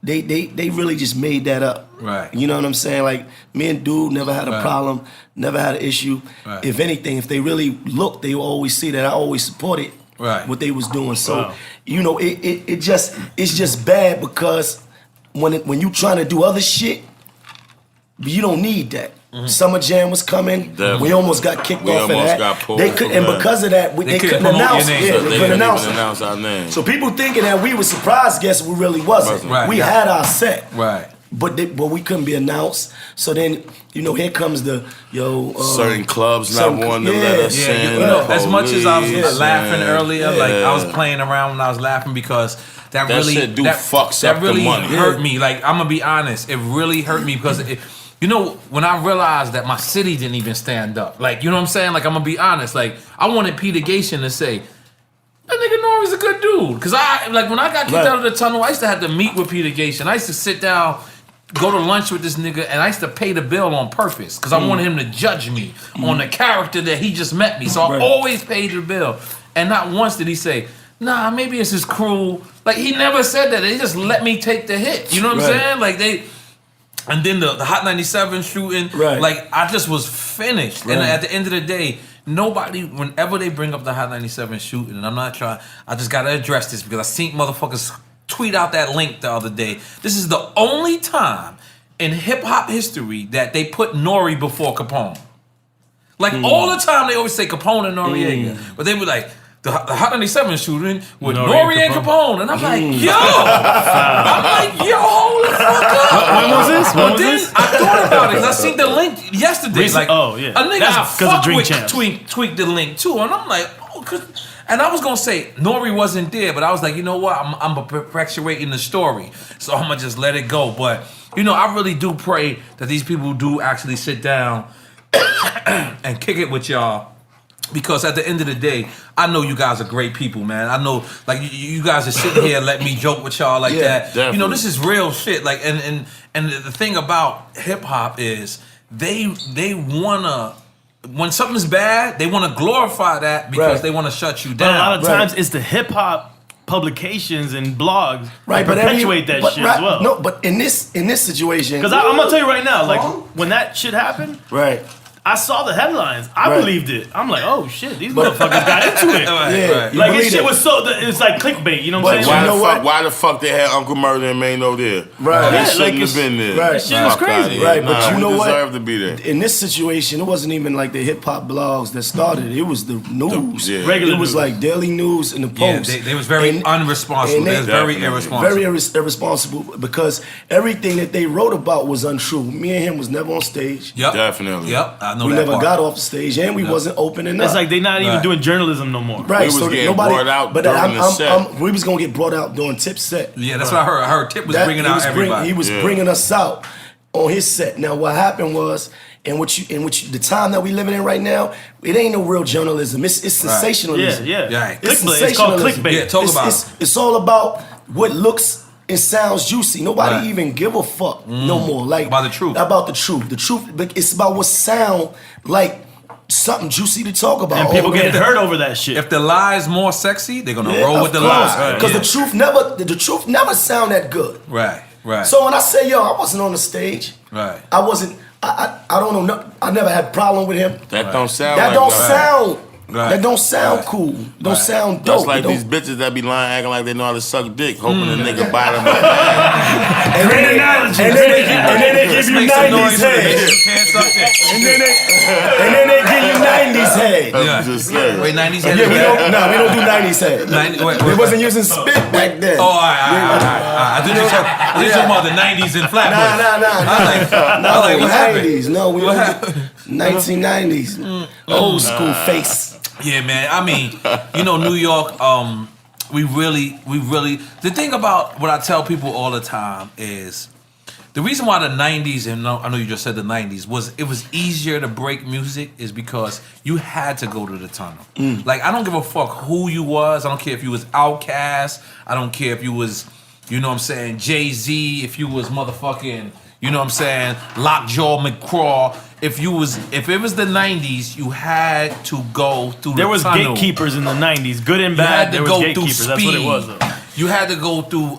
they really just made that up. Right. You know what I'm saying? Like me and Dude never had a problem, never had an issue. Right. If anything, if they really looked, they will always see that I always supported what they was doing. So you know, it's just bad because when you trying to do other shit, you don't need that. Summer Jam was coming. Definitely. We almost got kicked off of that. Got pulled they could, and because of that, they couldn't announce. They couldn't announce our name. So people thinking that we were surprise guests, we really wasn't. Right. We had our set. Right. But we couldn't be announced. So then, you know, here comes the certain clubs not wanting to let us in. You know, as much as I was laughing earlier, like I was Yeah. playing around when I was laughing because that really shit fucks up really the money. hurt me. Like I'm gonna be honest, it really hurt me because you know, when I realized that my city didn't even stand up. Like, you know what I'm saying? Like I'm gonna be honest. Like I wanted Peter Gation to say, that nigga N.O.R.E's a good dude. Cause when I got kicked out of the tunnel, I used to have to meet with Peter Gation. I used to sit down, go to lunch with this nigga, and I used to pay the bill on purpose because I wanted him to judge me on the character that he just met me. So I always paid the bill. And not once did he say, nah, maybe it's just cruel. Like he never said that. They just let me take the hit. You know what I'm saying? Like and then the Hot 97 shooting, like I just was finished. And at the end of the day, nobody, whenever they bring up the Hot 97 shooting, and I'm not trying, I just gotta address this because I seen motherfuckers tweet out that link the other day. This is the only time in hip hop history that they put N.O.R.E before Capone. Like all the time they always say Capone and Noriega, but they were like, the Hot 97 shooting with N.O.R.E and Capone. And I'm like, yo! Hold the fuck up. When was this? But then I thought about it, because I seen the link yesterday. Like, a nigga That's I fuck with CHAMPS. tweaked the link too. And I'm like, and I was going to say, N.O.R.E wasn't there, but I was like, you know what? I'm perpetuating the story. So I'm going to just let it go. But, you know, I really do pray that these people do actually sit down and kick it with y'all. Because at the end of the day, I know you guys are great people, man. I know, like, you guys are sitting here and let me joke with y'all like that. Definitely. You know, this is real shit. Like, and the thing about hip hop is they wanna, when something's bad, they wanna glorify that because they wanna shut you down. But a lot of times it's the hip hop publications and blogs that but perpetuate that shit as well. No, but in this situation, because I'm gonna tell you right now, like when that shit happened, I saw the headlines. I believed it. I'm like, oh shit, these motherfuckers got into it. Like this shit was it's like clickbait. You know what I'm saying? Why the fuck they had Uncle Murda and Maino there? They shouldn't have been there. That shit was crazy. But you know what? Deserve to be there. In this situation, it wasn't even like the hip hop blogs that started it. It was the news. Regular it was news. like Daily News and the Post. They was very unresponsible. They was very irresponsible. Very irresponsible because everything that they wrote about was untrue. Me and him was never on stage. Yep. Definitely. Yep. I know we that never part. got off the stage and we wasn't opening up. It's like they not even doing journalism no more. Right. We was So getting nobody brought out but during the set. we was gonna get brought out during Tip's set. Yeah, that's what I heard. I heard Tip was bringing out everybody. He was bringing us out on his set. Now what happened was, the time that we living in right now, it ain't no real journalism. It's sensationalism. Yeah. It's It's called sensationalism. clickbait. Yeah, talk about it. It's all about what looks and sounds juicy. Nobody even give a fuck no more. Like About the truth. About the truth. The truth. It's about what sound like something juicy to talk about. And people get hurt over that shit. If the lie is more sexy, they're gonna roll with the lie. Because the truth never sound that good. Right. So when I say, yo, I wasn't on the stage. Right. I wasn't. I don't know. I never had a problem with him. That don't sound That like don't that. sound. Right. That don't sound cool. Don't sound dope. That's like It these don't- bitches that be lying, acting like they know how to suck dick, hoping a nigga buy them. And then they give you 90s head. And then they give you 90s head. I'm just saying. Wait, 90s head. Yeah, we don't do 90s head. We wasn't using spit back then. Oh, all right. I did you talking about the 90s in Flatbush. Nah. What happened? 90s. No, we don't do 1990s. Old school face. Yeah, man. I mean, you know, New York, we really, the thing about what I tell people all the time is the reason why the 90s, and I know you just said the 90s, it was easier to break music is because you had to go to the tunnel. Like, I don't give a fuck who you was. I don't care if you was Outkast. I don't care if you was, you know what I'm saying, Jay-Z, if you was motherfucking, you know what I'm saying, Lockjaw McCraw. If it was the 90s, you had to go through the tunnel. There was gatekeepers in the 90s, good and bad. There was gatekeepers. That's what it was, though. you had to go through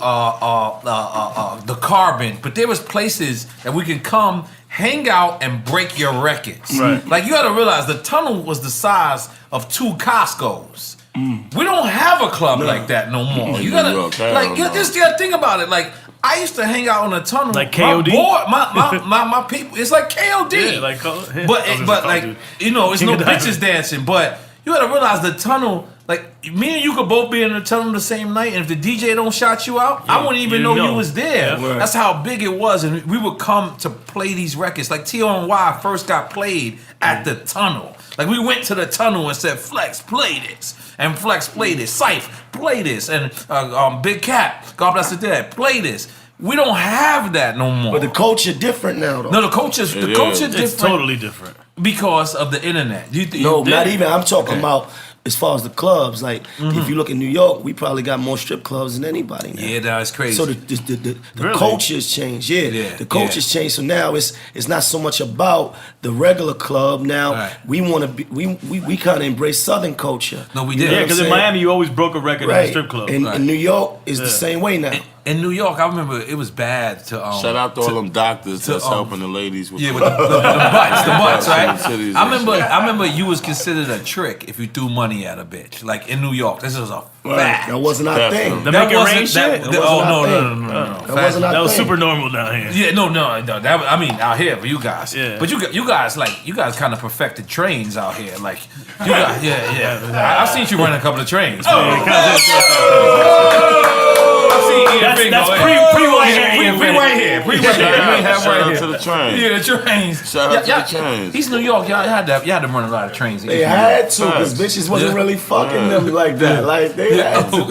the Carbon, but there was places that we could come, hang out, and break your records. Right. Like you got to realize the tunnel was the size of 2 Costco's. We don't have a club like that no more. You gotta just think about it. Like I used to hang out on the tunnel. Like KOD? My people. It's like KOD. Yeah, like but like you know, it's no bitches dancing. But you gotta realize the tunnel. Like me and you could both be in the tunnel the same night, and if the DJ don't shout you out, I wouldn't even know you was there. Yeah. That's how big it was, and we would come to play these records. Like T.O.N.Y. first got played at the tunnel. Like we went to the tunnel and said, "Flex, play this," and Flex played this. Syph, play this, and Big Cat, God bless the dead, play this. We don't have that no more. But the culture different now, though. No, the culture's different. It's totally different because of the internet. Not even. I'm talking about. As far as the clubs, like if you look in New York, we probably got more strip clubs than anybody now. Yeah, that's crazy. So the culture's changed. The culture's changed. So now it's not so much about the regular club. Now we want to be we kind of embrace Southern culture. No, we did. Yeah, because in Miami you always broke a record at a strip club. And in New York is the same way now. In New York, I remember it was bad to shout out to all them doctors that's helping the ladies with the butts, right? I remember you was considered a trick if you threw money at a bitch. Like in New York, this was a fact. That wasn't our thing. The Make It Rain shit? No. That was super normal down here. Yeah, no. That I mean, out here for you guys. Yeah. But you guys kind of perfected trains out here. Like you guys, I've seen you run a couple of trains. That's pre-white hair. Pre-white hair. Shout out to the trains. Yeah, the trains. Shout out to the trains. He's New York. Y'all had to run a lot of trains. They had to, because bitches wasn't really fucking them like that. Like they had to.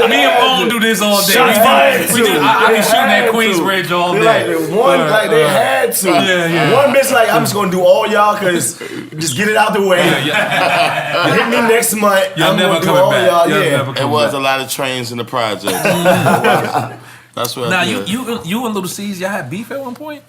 Me and Bone do this all day. I be shooting at Queensbridge all day. They had to. One bitch like, I'm just gonna do all y'all because just get it out the way. Hit me next month. Y'all never coming back. It was a lot of trains in the project. That's what. Now you and Little C's, y'all had beef at one point.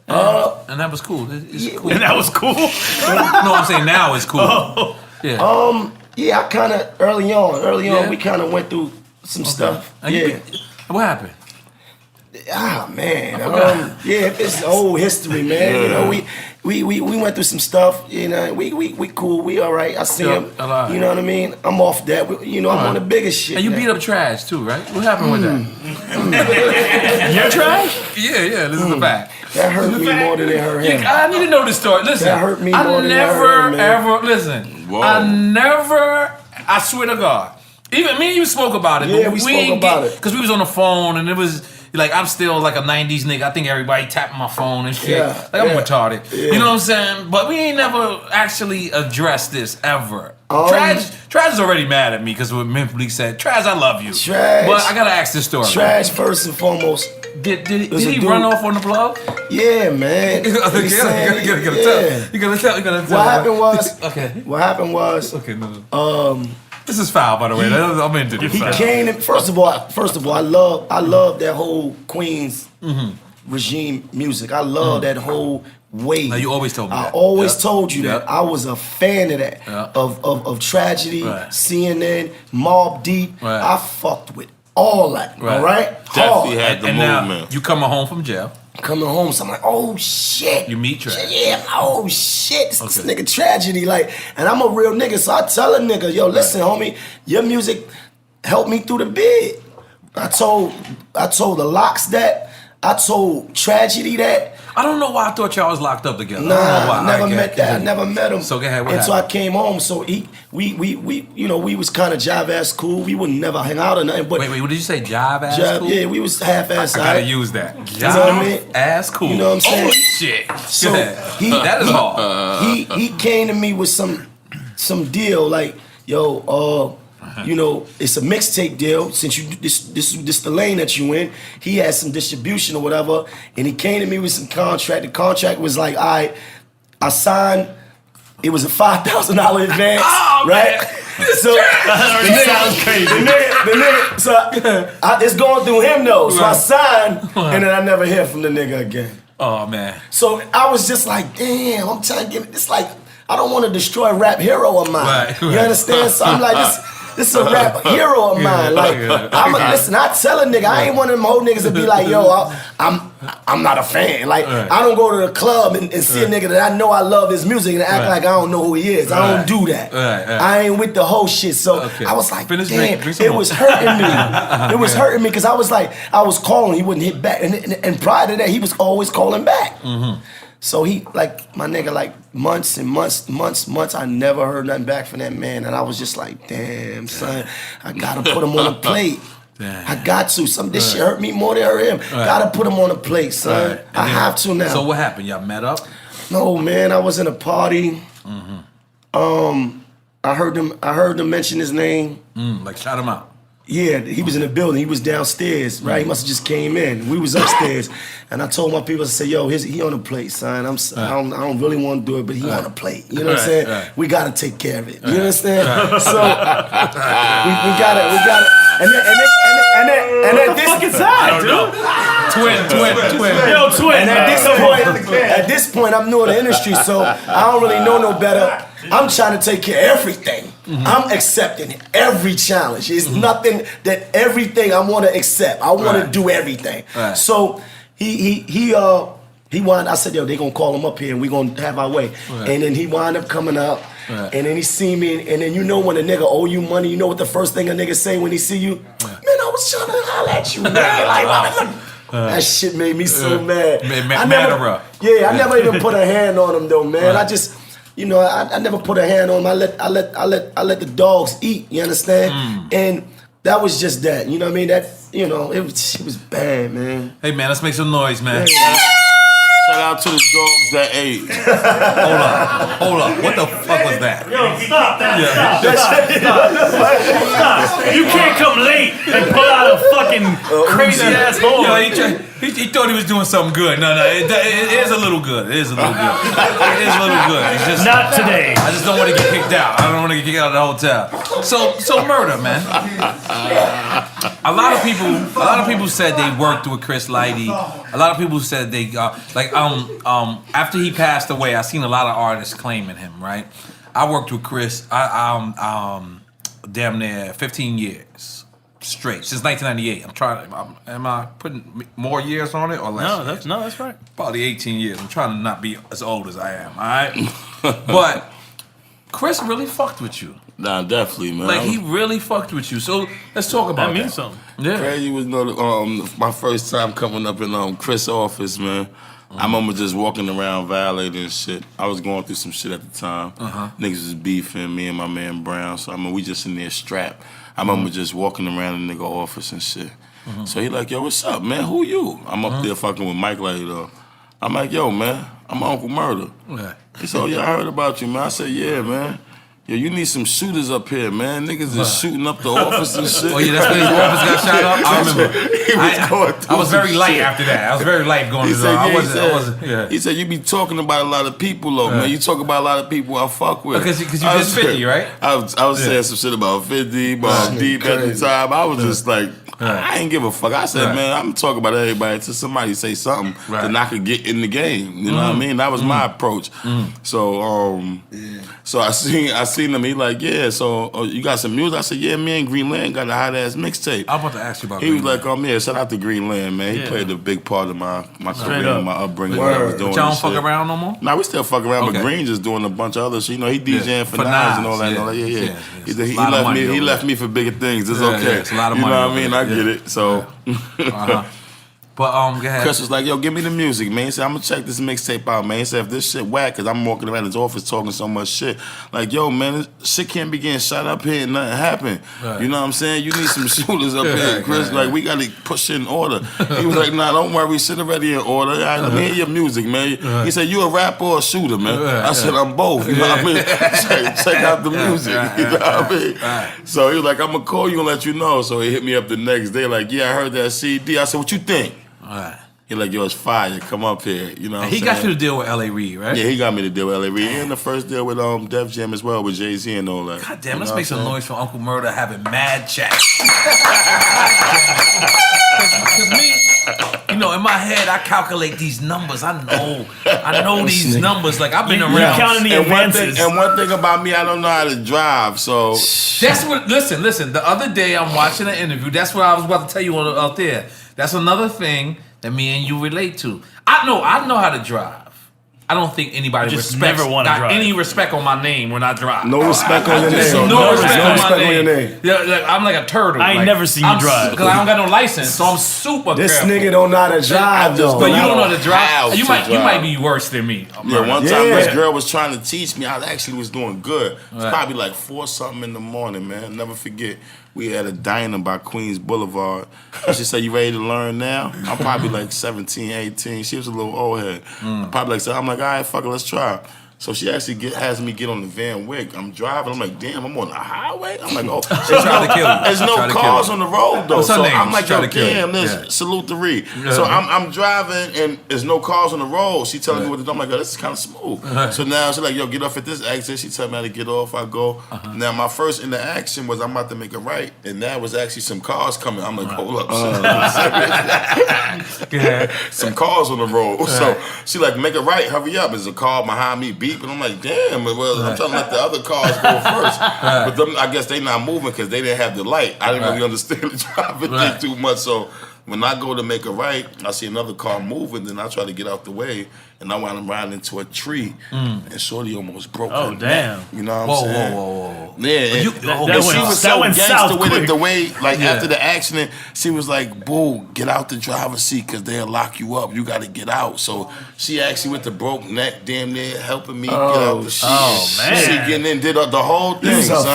And that was cool. It's cool. And that was cool. No, I'm saying now it's cool. Oh. Yeah. Yeah, I kind of early on, we kind of went through some stuff. What happened? Man. It's old history, man. You know, we went through some stuff. You know, we cool. We all right. I see him. You know what I mean? I'm off that. You know, I'm on the biggest shit. And you beat up Trash too, right? What happened with that? Your Trash? Yeah. This is a fact. That hurt me more than it hurt him. I need to know this story. Listen, that hurt me more than it hurt him, man. Listen. I swear to God. Even me and you spoke about it. Yeah, but we spoke about it. Because we was on the phone and it was like, I'm still like a 90s nigga. I think everybody tapping my phone and shit. I'm retarded. Yeah. You know what I'm saying? But we ain't never actually addressed this ever. Trash is already mad at me because what Memphis said. Trash, I love you. Trash. But I gotta ask this story. Trash, first and foremost. Did he run off on the plug? Yeah, man. You gotta tell. You gotta tell. What happened was. Okay, no. This is foul, by the way. I'm into this. He came in. First of all, I love that whole Queens regime music. I love that whole wave. Now, you always told me that. I always told you that. I was a fan of that. Of Tragedy, CNN, Mobb Deep. I fucked with all that. All right? Definitely had the movement. Now, you coming home from jail. Coming home, so I'm like, oh shit. You meet Trash. Yeah, oh shit. This nigga Tragedy. Like, and I'm a real nigga, so I tell a nigga, yo, listen, homie, your music helped me through the bid. I told the Locks that. I told Tragedy that. I don't know why I thought y'all was locked up together. Nah, I never met that. I never met him. So go ahead. So I came home. So we was kind of jive ass cool. We would never hang out or nothing. But wait, what did you say? Jive ass cool? Yeah, we was half ass. I gotta use that. Jive ass cool. You know what I'm saying? Holy shit. So that is hard. He came to me with some deal like, yo, you know, it's a mixtape deal. Since this the lane that you in, he had some distribution or whatever, and he came to me with some contract. The contract was like, I signed. It was a $5,000 advance, right? So that sounds crazy. The nigga, so it's going through him though. So I signed, and then I never hear from the nigga again. Oh man. So I was just like, damn, I'm trying to get it. It's like, I don't want to destroy a rap hero of mine. Right. You understand? So I'm like, this is a rap hero of mine. Like, listen, I tell a nigga, I ain't one of them old niggas that be like, yo, I'm not a fan. Like, I don't go to the club and see a nigga that I know I love his music and act like I don't know who he is. I don't do that. I ain't with the whole shit. So I was like, damn, it was hurting me. It was hurting me because I was like, I was calling, he wouldn't hit back. And prior to that, he was always calling back. So he, like, my nigga, like, months and months, I never heard nothing back from that man. And I was just like, damn, son, I gotta put him on a plate. I got to. This shit hurt me more than it hurt him. Gotta put him on a plate, son. I have to now. So what happened? Y'all met up? No, man, I was in a party. I heard them mention his name. Like shout him out. Yeah, he was in the building. He was downstairs, right? He must have just came in. We was upstairs, and I told my people, I said, "Yo, he on the plate, son. I don't really want to do it, but he on the plate. You know what I'm saying? We gotta take care of it. You understand? So we gotta. And at this fuck is that, dude? Twin. Yo, twin. And at this point, I'm new in the industry, so I don't really know no better. I'm trying to take care of everything. I'm accepting every challenge. It's nothing that everything I want to accept. I want to do everything. So he wound. I said, yo, they gonna call him up here and we gonna have our way. And then he wound up coming up. And then he see me, and then you know when a nigga owe you money, you know what the first thing a nigga say when he see you? Man, I was trying to holler at you, man. Like, that shit made me so mad. I never even put a hand on him though, man. I just, you know, I never put a hand on him. I let the dogs eat. You understand? And that was just that. You know what I mean? That, you know, it was bad, man. Hey man, let's make some noise, man. Shout out to the dogs that ate. Hold up. What the fuck was that? Yo, stop that. Stop. You can't come late and pull out a fucking crazy ass hole. Yo, he thought he was doing something good. No, it is a little good. It is a little good. It's just not today. I just don't want to get kicked out. I don't want to get kicked out of the hotel. So Murda, man. A lot of people said they worked with Chris Lighty. A lot of people said they after he passed away, I seen a lot of artists claiming him. Right, I worked with Chris. Damn near 15 years straight since 1998. Am I putting more years on it or less? No, that's right. Probably 18 years. I'm trying to not be as old as I am. All right, but Chris really fucked with you. Nah, definitely, man. Like, he really fucked with you. So, let's talk about that. That means something. Yeah. Crazy was my first time coming up in Chris' office, man. I remember just walking around violating and shit. I was going through some shit at the time. Niggas was beefing, me and my man Brown. So, I mean, we just in there strapped. I remember just walking around the nigga office and shit. So, he like, yo, what's up, man? Who you? I'm up there fucking with Mike like, I'm like, yo, man, I'm Uncle Murda. He said, oh, yeah, I heard about you, man. I said, yeah, man. Yo, you need some shooters up here, man. Niggas is shooting up the office and shit. Oh, yeah, that's when his office got shot up? I remember. I was very light after that. I was very light going to the He said, you be talking about a lot of people, though, man. You talk about a lot of people I fuck with. Because you just 50, right? I was saying some shit about 50, about Deep at the time. I was just like, I ain't give a fuck. I said, man, I'm talking about everybody until somebody say something then I could get in the game. You know what I mean? That was my approach. So I seen him. He like, yeah. So you got some music? I said, yeah. Me and Greenland got a hot ass mixtape. I was about to ask you about. He was like, yeah. Shout out to Greenland, man. He played a big part of my career, my upbringing. What I was doing. But y'all don't fuck around no more? Nah, we still fuck around. But Green just doing a bunch of other shit. You know, he DJing for Nas and all that. He left me for bigger things. It's okay. It's a lot of money. You know what I mean? I get it. So. But go ahead. Chris was like, yo, give me the music, man. He said, I'm gonna check this mixtape out, man. He said, if this shit whack, cause I'm walking around his office talking so much shit. Like, yo, man, this shit can't be getting shot up here and nothing happen. You know what I'm saying? You need some shooters up here, Chris. Like, we gotta put shit in order. He was like, nah, don't worry, shit already in order. Let me hear your music, man. He said, you a rapper or a shooter, man? I said, I'm both. You know what I mean? Check out the music. You know what I mean? So he was like, I'm gonna call you and let you know. So he hit me up the next day, like, yeah, I heard that CD. I said, what you think? He like, yo, it's fire. Come up here. You know what I'm saying? He got you to deal with L.A. Reid, right? Yeah, he got me to deal with L.A. Reid. And the first deal with Def Jam as well, with Jay-Z and all that. God damn, let's make some noise for Uncle Murda having mad chats. Because me, you know, in my head, I calculate these numbers. I know these numbers. Like I've been around. Counting the advances. And one thing about me, I don't know how to drive. So that's what. Listen. The other day, I'm watching an interview. That's what I was about to tell you out there. That's another thing that me and you relate to. I know how to drive. I don't think anybody got any respect on my name when I drive. No respect on your name. No respect on my name. Yeah, like, I'm like a turtle. I ain't never seen you drive because I don't got no license, so I'm super. This careful. nigga don't know how to drive though. But you don't know how to drive. You might be worse than me. Yeah, one time this girl was trying to teach me. I actually was doing good. It's probably like 4 something in the morning, man. Never forget. We had a diner by Queens Boulevard. And she said, "You ready to learn now?" I'm probably like 17, 18. She was a little old head. Probably like, I'm like, all right, fuck it, let's try. So she actually has me get on the Van Wyck. I'm driving. I'm like, damn, I'm on the highway. I'm like, oh, there's no cars on the road though. So I'm like, yo, damn, salute the Reed. So I'm driving and there's no cars on the road. She telling me what to do. I'm like, oh, this is kind of smooth. So now she's like, yo, get off at this exit. She tell me how to get off. I go. Now my first interaction was I'm about to make a right, and that was actually some cars coming. I'm like, hold up, some cars on the road. So she like, make a right, hurry up. There's a car behind me beeping. I'm like, damn, well, I'm trying to let the other cars go first. But them, I guess they not moving because they didn't have the light. I didn't really understand the driving thing too much. So when I go to make a right, I see another car moving, then I try to get out the way, and I wound up riding into a tree, and Shorty almost broke her damn. neck. You know what I'm saying? Whoa. Yeah, she was so gangster with it, the way, like, after the accident, she was like, boo, get out the driver's seat because they'll lock you up. You got to get out. So she actually with the broke neck, damn near helping me get out the seat. Oh, man. She getting in, did the whole thing, son.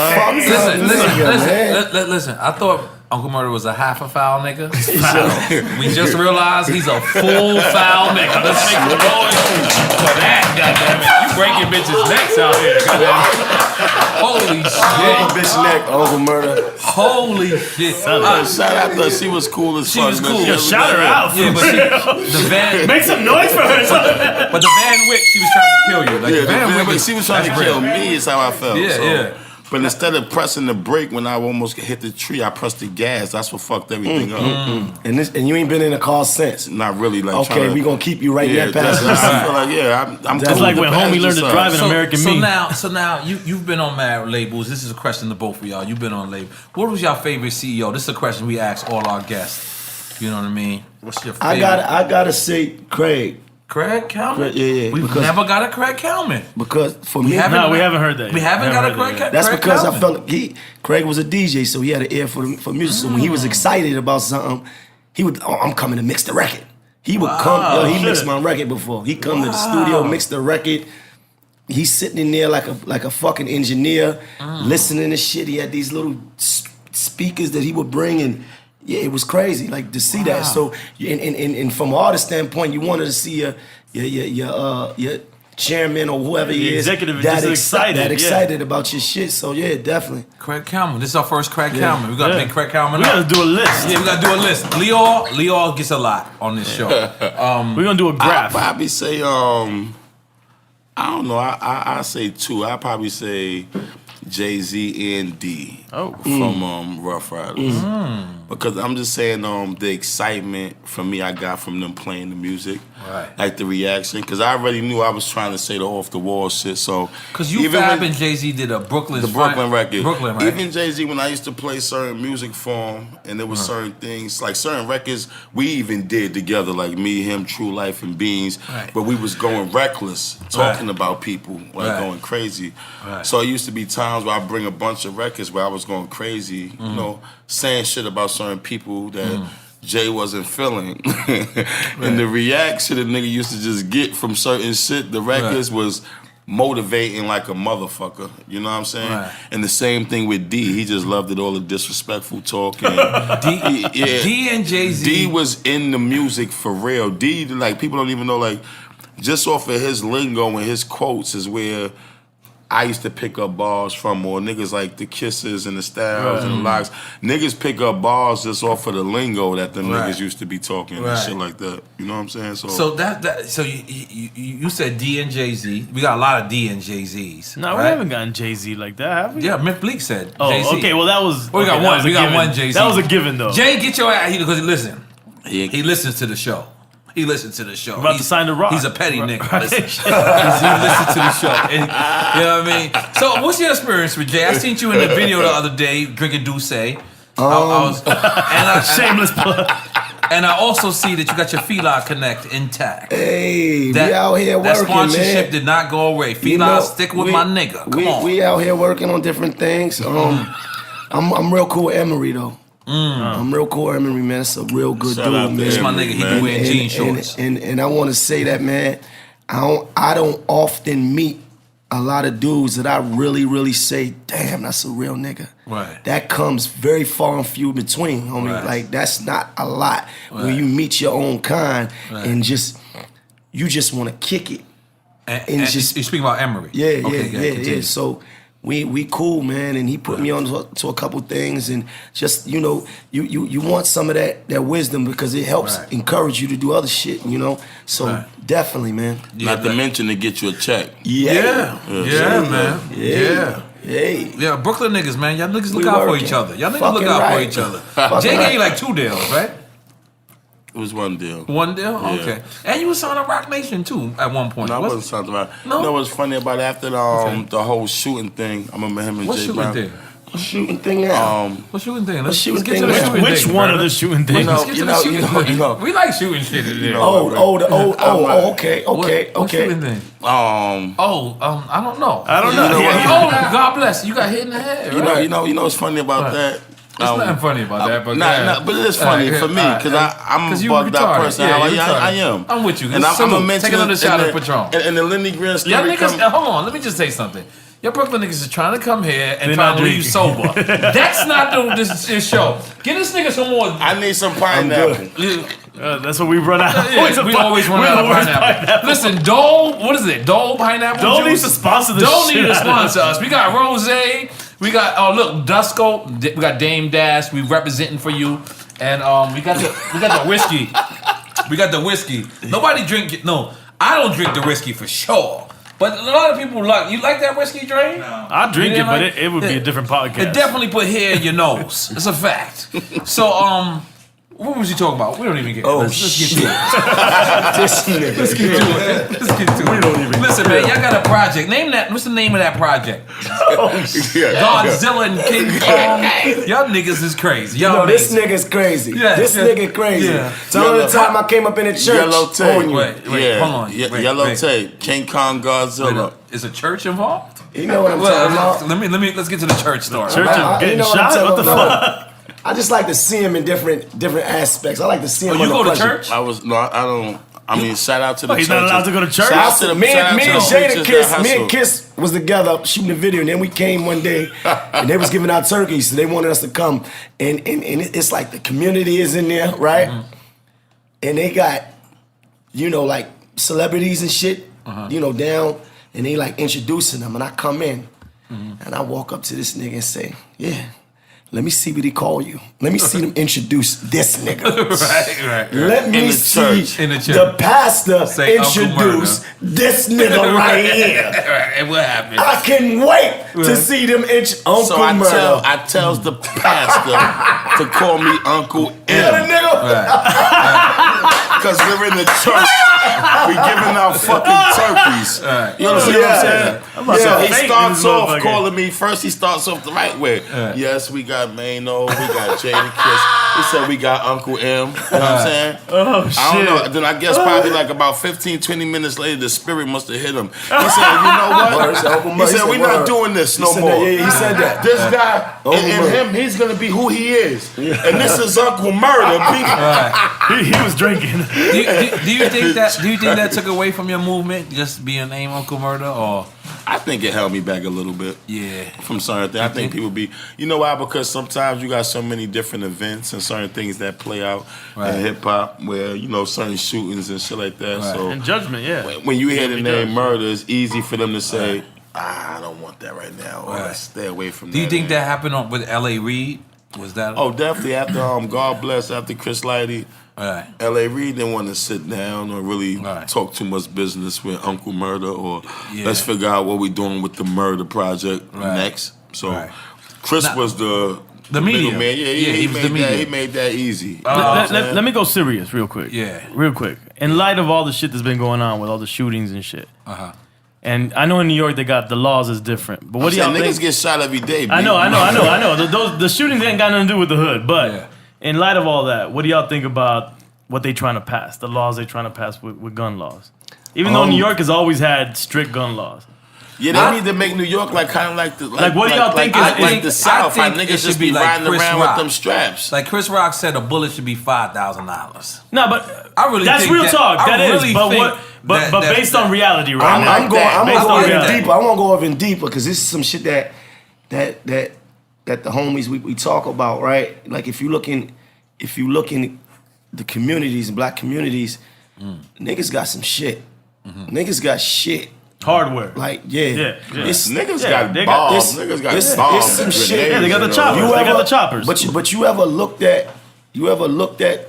Listen, I thought Uncle Murda was a half a foul nigga. We just realized he's a full foul nigga. Let's make the noise for that, goddammit. You breaking bitches' necks out here, goddammit. Holy shit. Bitch neck, Uncle Murda. Holy shit. Shout out to her. She was cool as fuck. She was cool. Yeah, shout her out. Yeah, but the van... Make some noise for her. But the Van Wyck, she was trying to kill you. Like, the Van Wyck, she was trying to kill me is how I felt. Yeah. But instead of pressing the brake when I almost hit the tree, I pressed the gas. That's what fucked everything up. And you ain't been in a car since? Not really. Like, okay, we gonna keep you right in that passenger. I feel like, I'm That's cool like with when the homie learned to drive in American Me. So now you've been on mad labels. This is a question to both of y'all. You've been on label. What was your favorite CEO? This is a question we ask all our guests. You know what I mean? What's your favorite? I gotta say Craig. Craig Kalman? Yeah. We've never got a Craig Kalman. Because for me... we haven't heard that. We haven't got a Craig Kalman. That's because I felt Craig was a DJ, so he had an ear for music. So when he was excited about something, he would, I'm coming to mix the record. He would come, he mixed my record before. He come to the studio, mix the record. He's sitting in there like a fucking engineer, listening to shit. He had these little speakers that he would bring, and yeah, it was crazy, like, to see that. So, and from an artist standpoint, you wanted to see your chairman or whoever he is executive that excited about your shit. So yeah, definitely. Craig Kalman. This is our first Craig Kalman. We got to pick Craig Kalman. We gotta do a list. Yeah, we gotta do a list. Leo gets a lot on this show. We're gonna do a graph. I'll probably say I don't know. I say two. I'll probably say Jay-Z and D from Rough Riders. Because I'm just saying the excitement from me I got from them playing the music. Right. Like the reaction. Because I already knew I was trying to say the off-the-wall shit. So because you Fab and Jay-Z did a Brooklyn record. Brooklyn, right? Even Jay-Z, when I used to play certain music for him, and there was certain things, like certain records we even did together, like Me, Him, True Life, and Beans. Right. But we was going reckless, talking about people, like going crazy. Right. So it used to be times where I bring a bunch of records where I was going crazy, you know, saying shit about certain people that Jay wasn't feeling. And the reaction the nigga used to just get from certain shit, the records was motivating like a motherfucker. You know what I'm saying? Right. And the same thing with D. He just loved it, all the disrespectful talking. D and Jay-Z. D was in the music for real. D, like, people don't even know, like, just off of his lingo and his quotes is where I used to pick up bars from, or niggas like the Kisses and the Styles and the Locks. Niggas pick up bars just off of the lingo that them niggas used to be talking and shit like that. You know what I'm saying? So you said D and Jay-Z. We got a lot of D and Jay-Z's. No, we haven't gotten Jay-Z like that, have we? Yeah, Myth Bleak said Jay-Z. Okay, well that was... We got one Jay-Z. That was a given, though. Jay, get your ass here, because listen. He listens to the show. He listened to the show. About to sign the rock. He's a petty nigga. Listen. He listened to the show. And, you know what I mean? So what's your experience with Jay? I seen you in the video the other day drinking Douce. Shameless plug. And I also see that you got your Fila Connect intact. Hey, we out here working, that sponsorship man. did not go away. Fila, stick with my nigga. Come on. We out here working on different things. I'm real cool with N.O.R.E though. I'm real cool with N.O.R.E, man. It's a real good dude, man. That's my nigga. He be wearing jean shorts. And I want to say that, man. I don't often meet a lot of dudes that I really say, damn, that's a real nigga. Right. That comes very far and few between, homie. Right. Like, that's not a lot. When you meet your own kind and you just want to kick it. And just, you speaking about N.O.R.E? Yeah. So we cool, man, and he put me on to a couple things, and just, you know, you want some of that wisdom because it helps encourage you to do other shit, you know. So definitely, man. Not to mention to get you a check. Yeah, man. Yeah. Hey. Yeah, Brooklyn niggas, man. Y'all niggas look out for each other. Y'all niggas look out for each other. Jay gave you like 2 deals, right? It was 1 deal. 1 deal? Yeah. Okay. And you was signed to Rock Nation too at one point. No, I wasn't signed to Rock. No? You know what's funny about it? After the whole shooting thing, I remember him and Jay Brown. What shooting thing now? What shooting thing? Let's get to the now? shooting Which thing, one bro. of the shooting things? You know. We like shooting shit in there. Okay. What shooting thing? I don't know. I don't know. God bless. You got hit in the head. You know what's funny about that? There's nothing funny about that, but but it is funny for me because I'm a bugged out person. I am. I'm with you. And I'm gonna mention take another shot of Patron. And the Lenny Green story. Y'all niggas, hold on. Let me just say something. Your Brooklyn niggas is trying to come here and trying to leave sober. That's not this show. Give this nigga some more. I need some pineapple. That's what we run out. We always run out of pineapple. Listen, Dole, what is it? Dole pineapple Dole juice? needs to sponsor this Dole shit. need to sponsor us. We got Rose. We got Dusko. We got Dame Dash. We representing for you, and we got the whiskey. We got the whiskey. Nobody drink it. No, I don't drink the whiskey for sure. But a lot of people like. You like that whiskey, Dre? No. I drink it, but it would be a different podcast. It definitely put hair in your nose. It's a fact. So what was you talking about? We don't even get. Let's get to it. Let's get to it. We don't even. Listen, man, y'all got a project. Name that. What's the name of that project? Godzilla and King Kong. Y'all niggas is crazy. Y'all this nigga's crazy. This nigga crazy. So the time I came up in the church. Yellow tape. Wait, hold on. Yellow tape. King Kong, Godzilla. Is a church involved? You know what I'm talking about? Let's get to the church story. Church is getting shot. What the fuck? I just like to see him in different aspects. I like to see him. You go to church? I don't. I mean, shout out to the He's not allowed to go to church? Me and Kiss was together shooting the video, and then we came one day, and they was giving out turkeys, so they wanted us to come. And it's like the community is in there, right? Mm-hmm. And they got, like celebrities and shit, down, and they like introducing them. And I come in, and I walk up to this nigga and say, yeah. Let me see what he call you. Let me see them introduce this nigga. Right. Let me see the pastor introduce this nigga right here. And what happened? I can wait to see them Uncle Murda. I tells the pastor to call me Uncle M. Because we're in the church. We giving out fucking turkeys. You understand what I'm saying? So he starts off calling me. First, he starts off the right way. Yes, we got Maino, we got Jada Kiss. He said we got Uncle M. You know what I'm saying? Oh, shit. I don't know. Then I guess probably like about 15, 20 minutes later, the spirit must have hit him. He said, you know what? He said, we're not doing this no more. He said that. This guy and him, he's going to be who he is. And this is Uncle Murda. He was drinking. Do you think that took away from your movement, just being named Uncle Murda, or? I think it held me back a little bit. Yeah. From certain things. I think people be, you know why? Because sometimes you got so many different events and certain things that play out in hip hop where, certain shootings and shit like that. Right. So and judgment, when you hear the name Murda, it's easy for them to say, I don't want that right now. Or stay away from that. Do you think that happened with L.A. Reid? Was that? Oh, definitely. After God bless, after Chris Lighty. Right. L.A. Reid didn't want to sit down or really talk too much business with Uncle Murda or let's figure out what we're doing with the Murda project next. So Chris was the The media. Man. Yeah, he was the media. He made that easy. Let me go serious real quick. Yeah. Real quick. In light of all the shit that's been going on with all the shootings and shit. And I know in New York they got the laws is different. But what do y'all think? Niggas get shot every day, I know. The shootings ain't got nothing to do with the hood. But in light of all that, what do y'all think about what they trying to pass? The laws they trying to pass with gun laws? Even though New York has always had strict gun laws. Yeah, they need to make New York kind of like the what do y'all think? Like the South, how niggas just be riding around with them straps. Like Chris Rock said, a bullet should be $5,000. No, but I really that's think real talk. That is, but based on reality, right? I'm going even deeper. I want to go even deeper because this is some shit that the homies we talk about, right? Like if you looking the communities, black communities, niggas got some shit. Niggas got shit. Hardware. Like, Niggas got bombs. Niggas got bombs. It's some shit. Yeah, they got the choppers. They got the choppers. But you ever looked at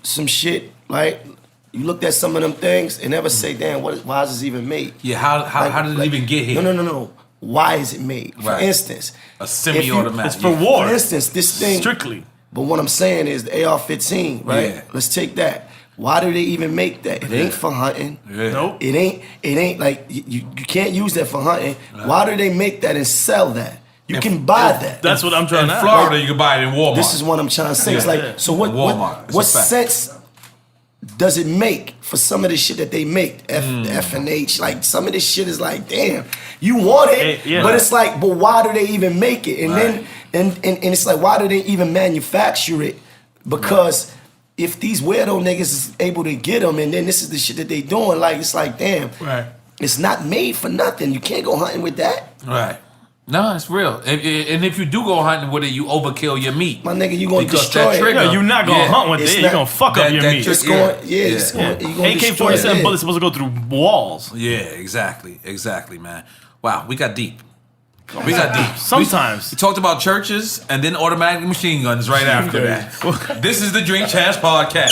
some shit, like, you looked at some of them things and never say, damn, why is this even made? Yeah, how did it even get here? No. Why is it made? For instance, a semi-automatic. It's for war. For instance, this thing. Strictly. But what I'm saying is the AR-15, right? Yeah. Let's take that. Why do they even make that? It ain't for hunting. Yeah. Nope. It ain't like you can't use that for hunting. Right. Why do they make that and sell that? You can buy that. That's what I'm trying to. In Florida, you can buy it in Walmart. This is what I'm trying to say. It's like, so what sense does it make for some of the shit that they make? F and H, like some of this shit is like, damn, you want it, but it's like, but why do they even make it? And then and it's like, why do they even manufacture it? Because if these weirdo niggas is able to get them, and then this is the shit that they doing, like, it's like, damn, it's not made for nothing. You can't go hunting with that. Right. No, it's real. And if you do go hunting with it, you overkill your meat. My nigga, you gonna destroy it. Yeah, you're not gonna hunt with it. You're gonna fuck up your meat. It's going, it's going, AK-47 bullets supposed to go through walls. Yeah, exactly, man. Wow, we got deep. We got deep. Sometimes. We talked about churches and then automatic machine guns right after that. This is the Drink Champs podcast.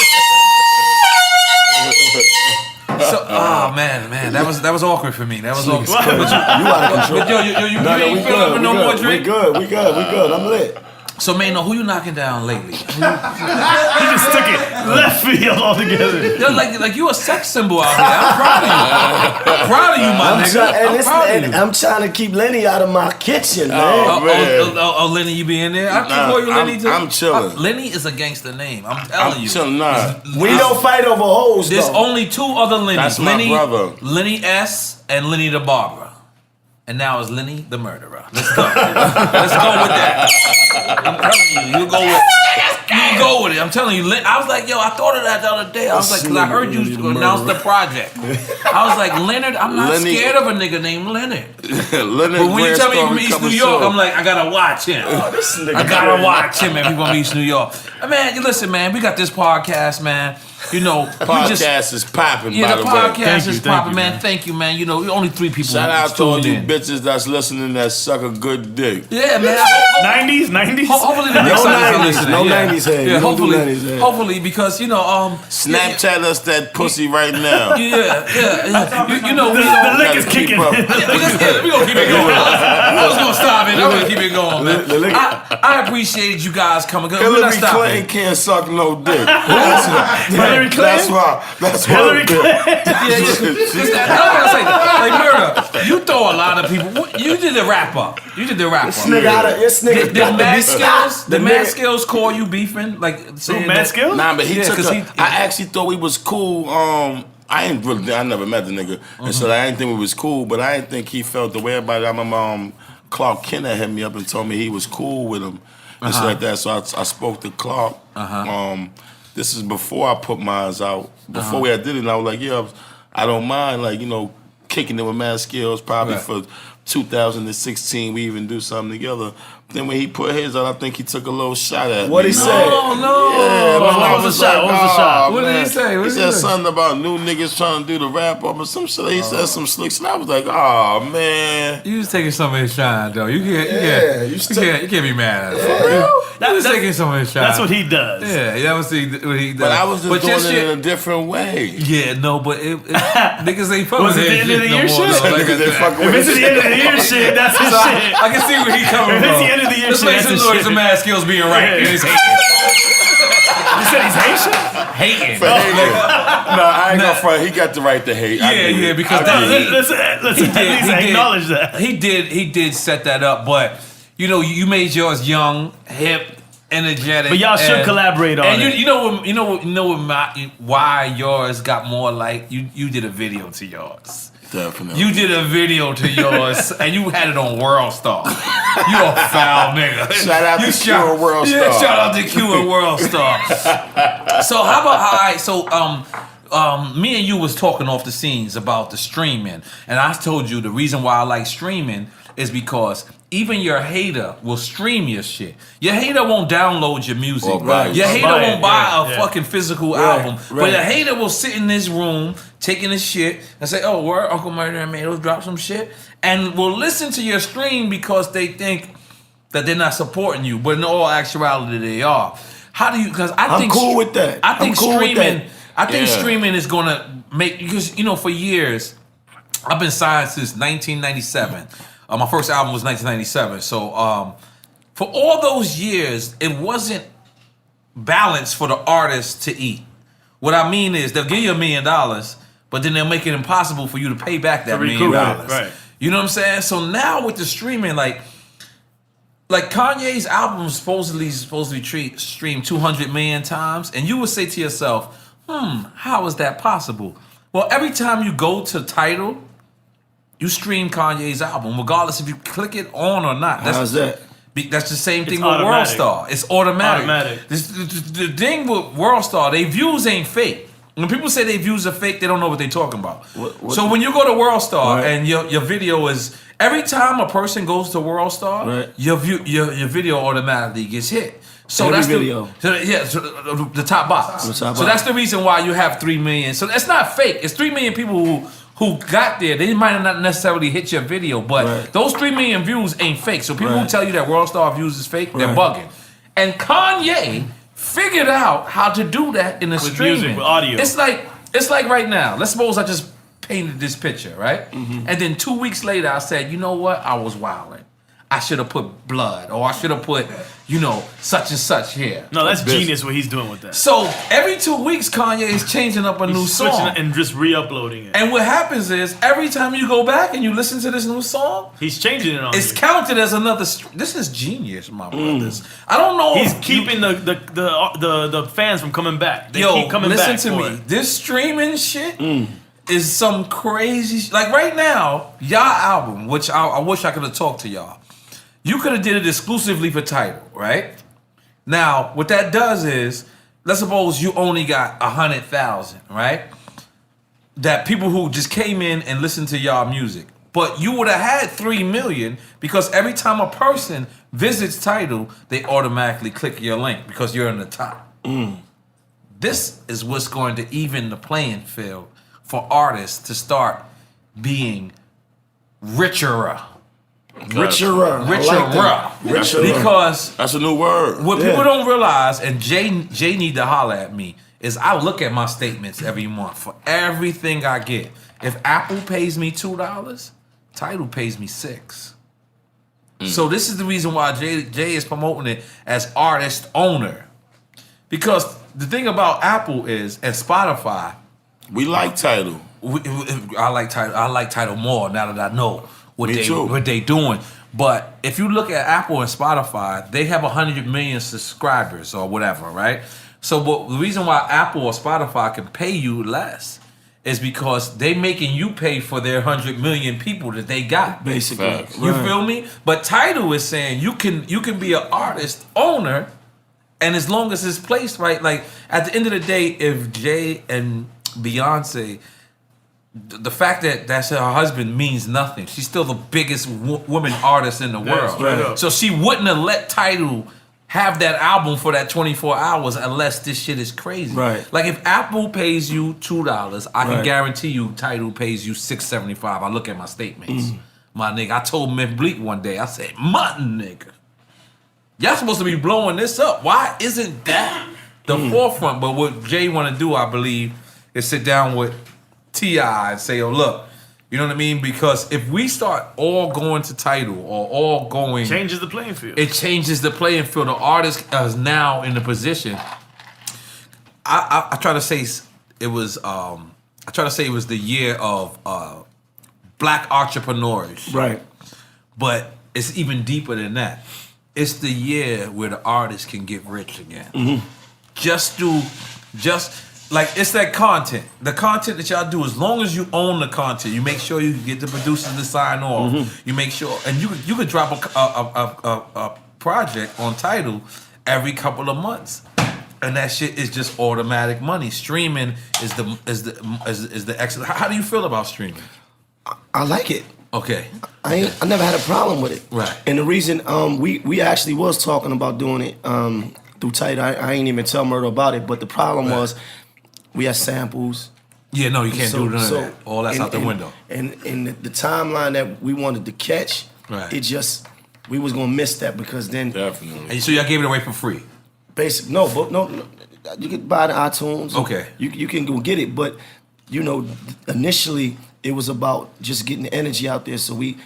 So, oh man, that was awkward for me. That was awkward. You out of control. Yo, you ain't feeling up with no more drink? We good. I'm lit. So, Maino, who you knocking down lately? He just took it left field altogether. Yo, like you a sex symbol out here. I'm proud of you, my nigga. I'm trying to keep Lenny out of my kitchen, man. Oh, Lenny, you be in there? I can call you Lenny too. I'm chilling. Lenny is a gangster name. I'm telling you. Chilling, nah. We don't fight over hoes. There's only two other Lennys. That's my brother. Lenny S. and Lenny the Barber. And now it's Lenny the Murderer. Let's go. Let's go with that. I'm telling you, you go with it. I'm telling you. I was like, yo, I thought of that the other day. I was like, because I heard you announce the project. I was like, Leonard, I'm not scared of a nigga named Leonard. But when you tell me from East New York, I'm like, I gotta watch him. I gotta watch him if he's from East New York. Man, listen, man, we got this podcast, man. You know, podcast is popping. Yeah, by the podcast is popping, man. Thank you, man. You know, only 3 people. Shout out to all you bitches that's listening that suck a good dick. Yeah, man. 90s. Hopefully the next time listening. No 90s head. Yeah, hopefully, because you know, Snapchat us that pussy right now. Yeah. You know, the lick is kicking. We gonna keep it going. I was gonna stop it. I'm gonna keep it going, man. I appreciated you guys coming. Hillary Clinton can't suck no dick. Hillary Clinton? That's why. Hillary Clinton. Like, Murda, you throw a lot of people. You did the wrap up. This nigga did Mad Skills call you beefing? Like, saying Mad Skills? Nah, but he took I actually thought we was cool. I never met the nigga. And so I didn't think we was cool, but I didn't think he felt the way about it. I remember Clark Kenner hit me up and told me he was cool with him. And shit like that. So I spoke to Clark. This is before I put mine out. Before we did it, and I was like, yeah, I don't mind, like, you know, kicking it with Mad Skills probably for 2016. We even do something together. Then when he put his out, I think he took a little shot at me. What he say? Oh, no. Yeah, what was the shot? What did he say? He said something about new niggas trying to do the rap up or some shit. He said some slicks, and I was like, oh, man. You was taking some of his shine, though. You can't be mad at him. For real? That was taking some of his shine. That's what he does. Yeah, that was what he does. But I was just doing it in a different way. Yeah, no, but niggas ain't fucking Was it the end of the year shit? Niggas ain't fucking with If it's the end of the year shit, that's his shit. I can see where he's coming from. It's the end of the year shit. Let's make some noise for Mad Skills being right. And he's hating. You said he's Haitian? Hating. No, I ain't gonna front. He got the right to hate. Yeah, because let's at least acknowledge that. He did set that up, but you made yours young, hip, energetic. But y'all should collaborate on it. And you know why yours got more like you did a video to yours. Definitely. You did a video to yours and you had it on World Star. You a foul nigga. Shout out to Q and World Star. Yeah, shout out to Q and World Star. So how about me and you was talking off the scenes about the streaming, and I told you the reason why I like streaming is because even your hater will stream your shit. Your hater won't download your music. Oh, right. Your hater won't buy a fucking physical album. Right. But your hater will sit in this room taking his shit and say, oh, where Uncle Murda and Maino drop some shit, and will listen to your stream because they think that they're not supporting you, but in all actuality they are. How do you? Because I'm cool with that. I think cool streaming. I think Yeah. streaming is gonna make, because for years I've been signed since 1997. My first album was 1997. So for all those years, it wasn't balanced for the artist to eat. What I mean is they'll give you $1 million, but then they'll make it impossible for you to pay back that $1 million. Right. You know what I'm saying? So now with the streaming, like Kanye's album is supposedly streamed 200 million times, and you would say to yourself, how is that possible? Well, every time you go to Tidal, you stream Kanye's album, regardless if you click it on or not. How's that? That's the same thing It's with automatic. WorldStar. It's automatic. The thing with WorldStar, their views ain't fake. When people say their views are fake, they don't know what they're talking about. So when you go to WorldStar and your video is, every time a person goes to WorldStar, your video automatically gets hit. So Every that's video. the top box. The top So box. that's the reason why you have 3 million. So that's not fake. It's 3 million people who got there. They might not necessarily hit your video, but those 3 million views ain't fake. So people who tell you that WorldStar views is fake, they're bugging. And Kanye figured out how to do that in the streaming. Music, with audio. It's like right now. Let's suppose I just painted this picture, right? And then 2 weeks later, I said, you know what? I was wilding. I should have put blood, or I should have put, such and such here. No, that's genius what he's doing with that. So every 2 weeks, Kanye is changing up a new song and just re-uploading it. And what happens is every time you go back and you listen to this new song, he's changing it on it's you. counted as another. This is genius, my brothers. I don't know. He's keeping the fans from coming back. They keep coming listen back to me. it. This streaming shit is some crazy. Like right now, y'all album, which I wish I could have talked to y'all. You could have did it exclusively for Tidal, right? Now, what that does is, let's suppose you only got 100,000, right? That people who just came in and listened to y'all music. But you would have had 3 million because every time a person visits Tidal, they automatically click your link because you're in the top. This is what's going to even the playing field for artists to start being richer. Richer. Because that's a new word. What people don't realize, and Jay need to holler at me, is I look at my statements every month for everything I get. If Apple pays me $2, Tidal pays me $6. So this is the reason why Jay is promoting it as artist owner. Because the thing about Apple is, and Spotify, we like Tidal. I like Tidal more now that I know what they doing. But if you look at Apple and Spotify, they have 100 million subscribers or whatever, right? So the reason why Apple or Spotify can pay you less is because they making you pay for their 100 million people that they got. Basically. You feel me? But Tidal is saying you can be an artist owner, and as long as it's placed right, like at the end of the day, if Jay and Beyonce, the fact that that's her husband means nothing. She's still the biggest woman artist in the world. Right. So she wouldn't have let Tidal have that album for that 24 hours unless this shit is crazy. Right. Like if Apple pays you $2, I can guarantee you Tidal pays you $6.75. I look at my statements. My nigga, I told Myth Bleak one day, I said, mutton nigga. Y'all supposed to be blowing this up. Why isn't that the forefront? But what Jay want to do, I believe, is sit down with T.I. and say, oh, look, You know what I mean? Because if we start all going to title or all going... changes the playing field. It changes the playing field. The artist is now in the position. I try to say it was... I try to say it was the year of black entrepreneurs. Right. But it's even deeper than that. It's the year where the artist can get rich again. Mm-hmm. Like, it's that content. The content that y'all do, as long as you own the content, you make sure you get the producers to sign off. Mm-hmm. You make sure, and you could drop a project on title every couple of months, and that shit is just automatic money. Streaming is the excellent. How do you feel about streaming? I like it. Okay. I never had a problem with it. Right. And the reason we actually was talking about doing it through title. I ain't even tell Murda about it, but the problem was. We had samples. Yeah, no, you can't do none of that. All that's out the window. And the timeline that we wanted to catch, it just, we was going to miss that because then... Definitely. And so y'all gave it away for free? No, you can buy the iTunes. Okay. You can go get it, but, you know, initially it was about just getting the energy out there. So we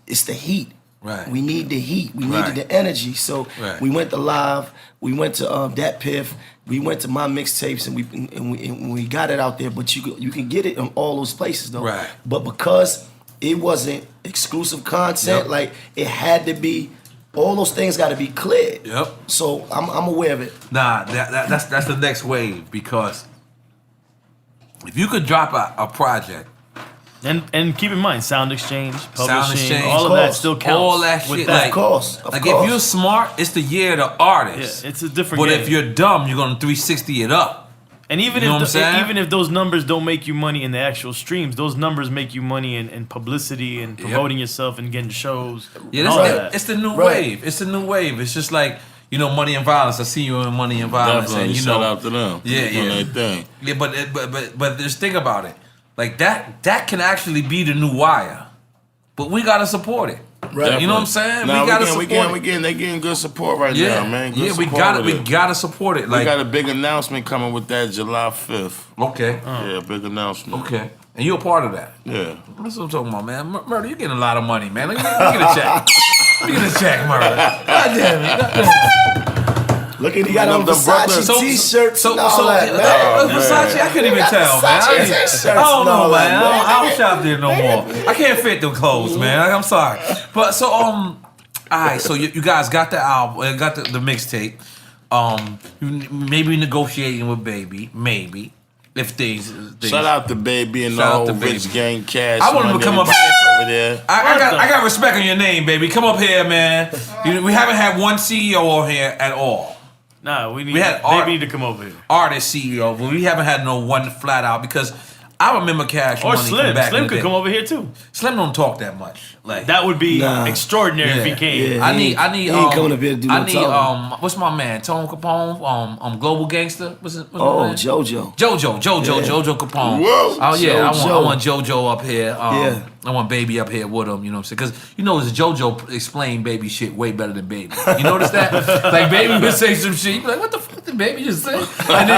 it's the heat. Right. We need the heat. We needed the energy. So we went to live. We went to Dat Piff. We went to my mixtapes and we got it out there. But you can get it in all those places though. Right. But because it wasn't exclusive content, like it had to be. All those things got to be cleared. Yep. So I'm aware of it. Nah, that's the next wave because if you could drop a project. And keep in mind, sound exchange, publishing, all of that still counts. All that shit. Of course. If you're smart, it's the year of the artist. Yeah, it's a different But game. if you're dumb, you're going to 360 it up. And even if those numbers don't make you money in the actual streams, those numbers make you money in publicity and promoting yourself and getting shows. Yeah, it's the new wave. It's the new wave. It's just like, you know, Money and Violence. I see you in Money and Violence. Definitely, and, you shout know, out to them. Yeah. Thing. Yeah, but just think about it. Like that can actually be the new Wire, but we gotta support it. Right. You know what I'm saying? Nah, we gotta support it. They getting good support right now, man. Good we gotta support it. Like, we got a big announcement coming with that July 5th. Okay. Yeah, big announcement. Okay. And you're a part of that. Yeah. That's what I'm talking about, man. Murda, you're getting a lot of money, man. Let me get a check. Let me get a check, Murda. God damn it. Look at, he got on Versace t-shirts and all that, man. Versace, I couldn't even tell, man. I don't know, man. I don't shop there no more. I can't fit them clothes, man. I'm sorry. But so, all right, so you guys got the album, got the mixtape. You maybe negotiating with Baby, maybe. If things shout out to Baby and the whole Rich Gang Cash. I want him to come up here. Over there. I got respect on your name, baby. Come up here, man. We haven't had one CEO on here at all. Nah, we need to come over here. Artist CEO, but we haven't had no one flat out because I remember Cash or Money Slim. back Slim could come over here too. Slim don't talk that much. Like that would be extraordinary if he came. Yeah, I need. He ain't coming up here to do no talking. What's my man? Tone Capone. Global Gangster. What's JoJo. JoJo Capone. Whoa. Oh yeah, I want JoJo up here. I want Baby up here with him. You know what I'm saying? Because you know, JoJo explain Baby shit way better than Baby. You notice that? Like Baby would say some shit. You be like, what the fuck did Baby just say? And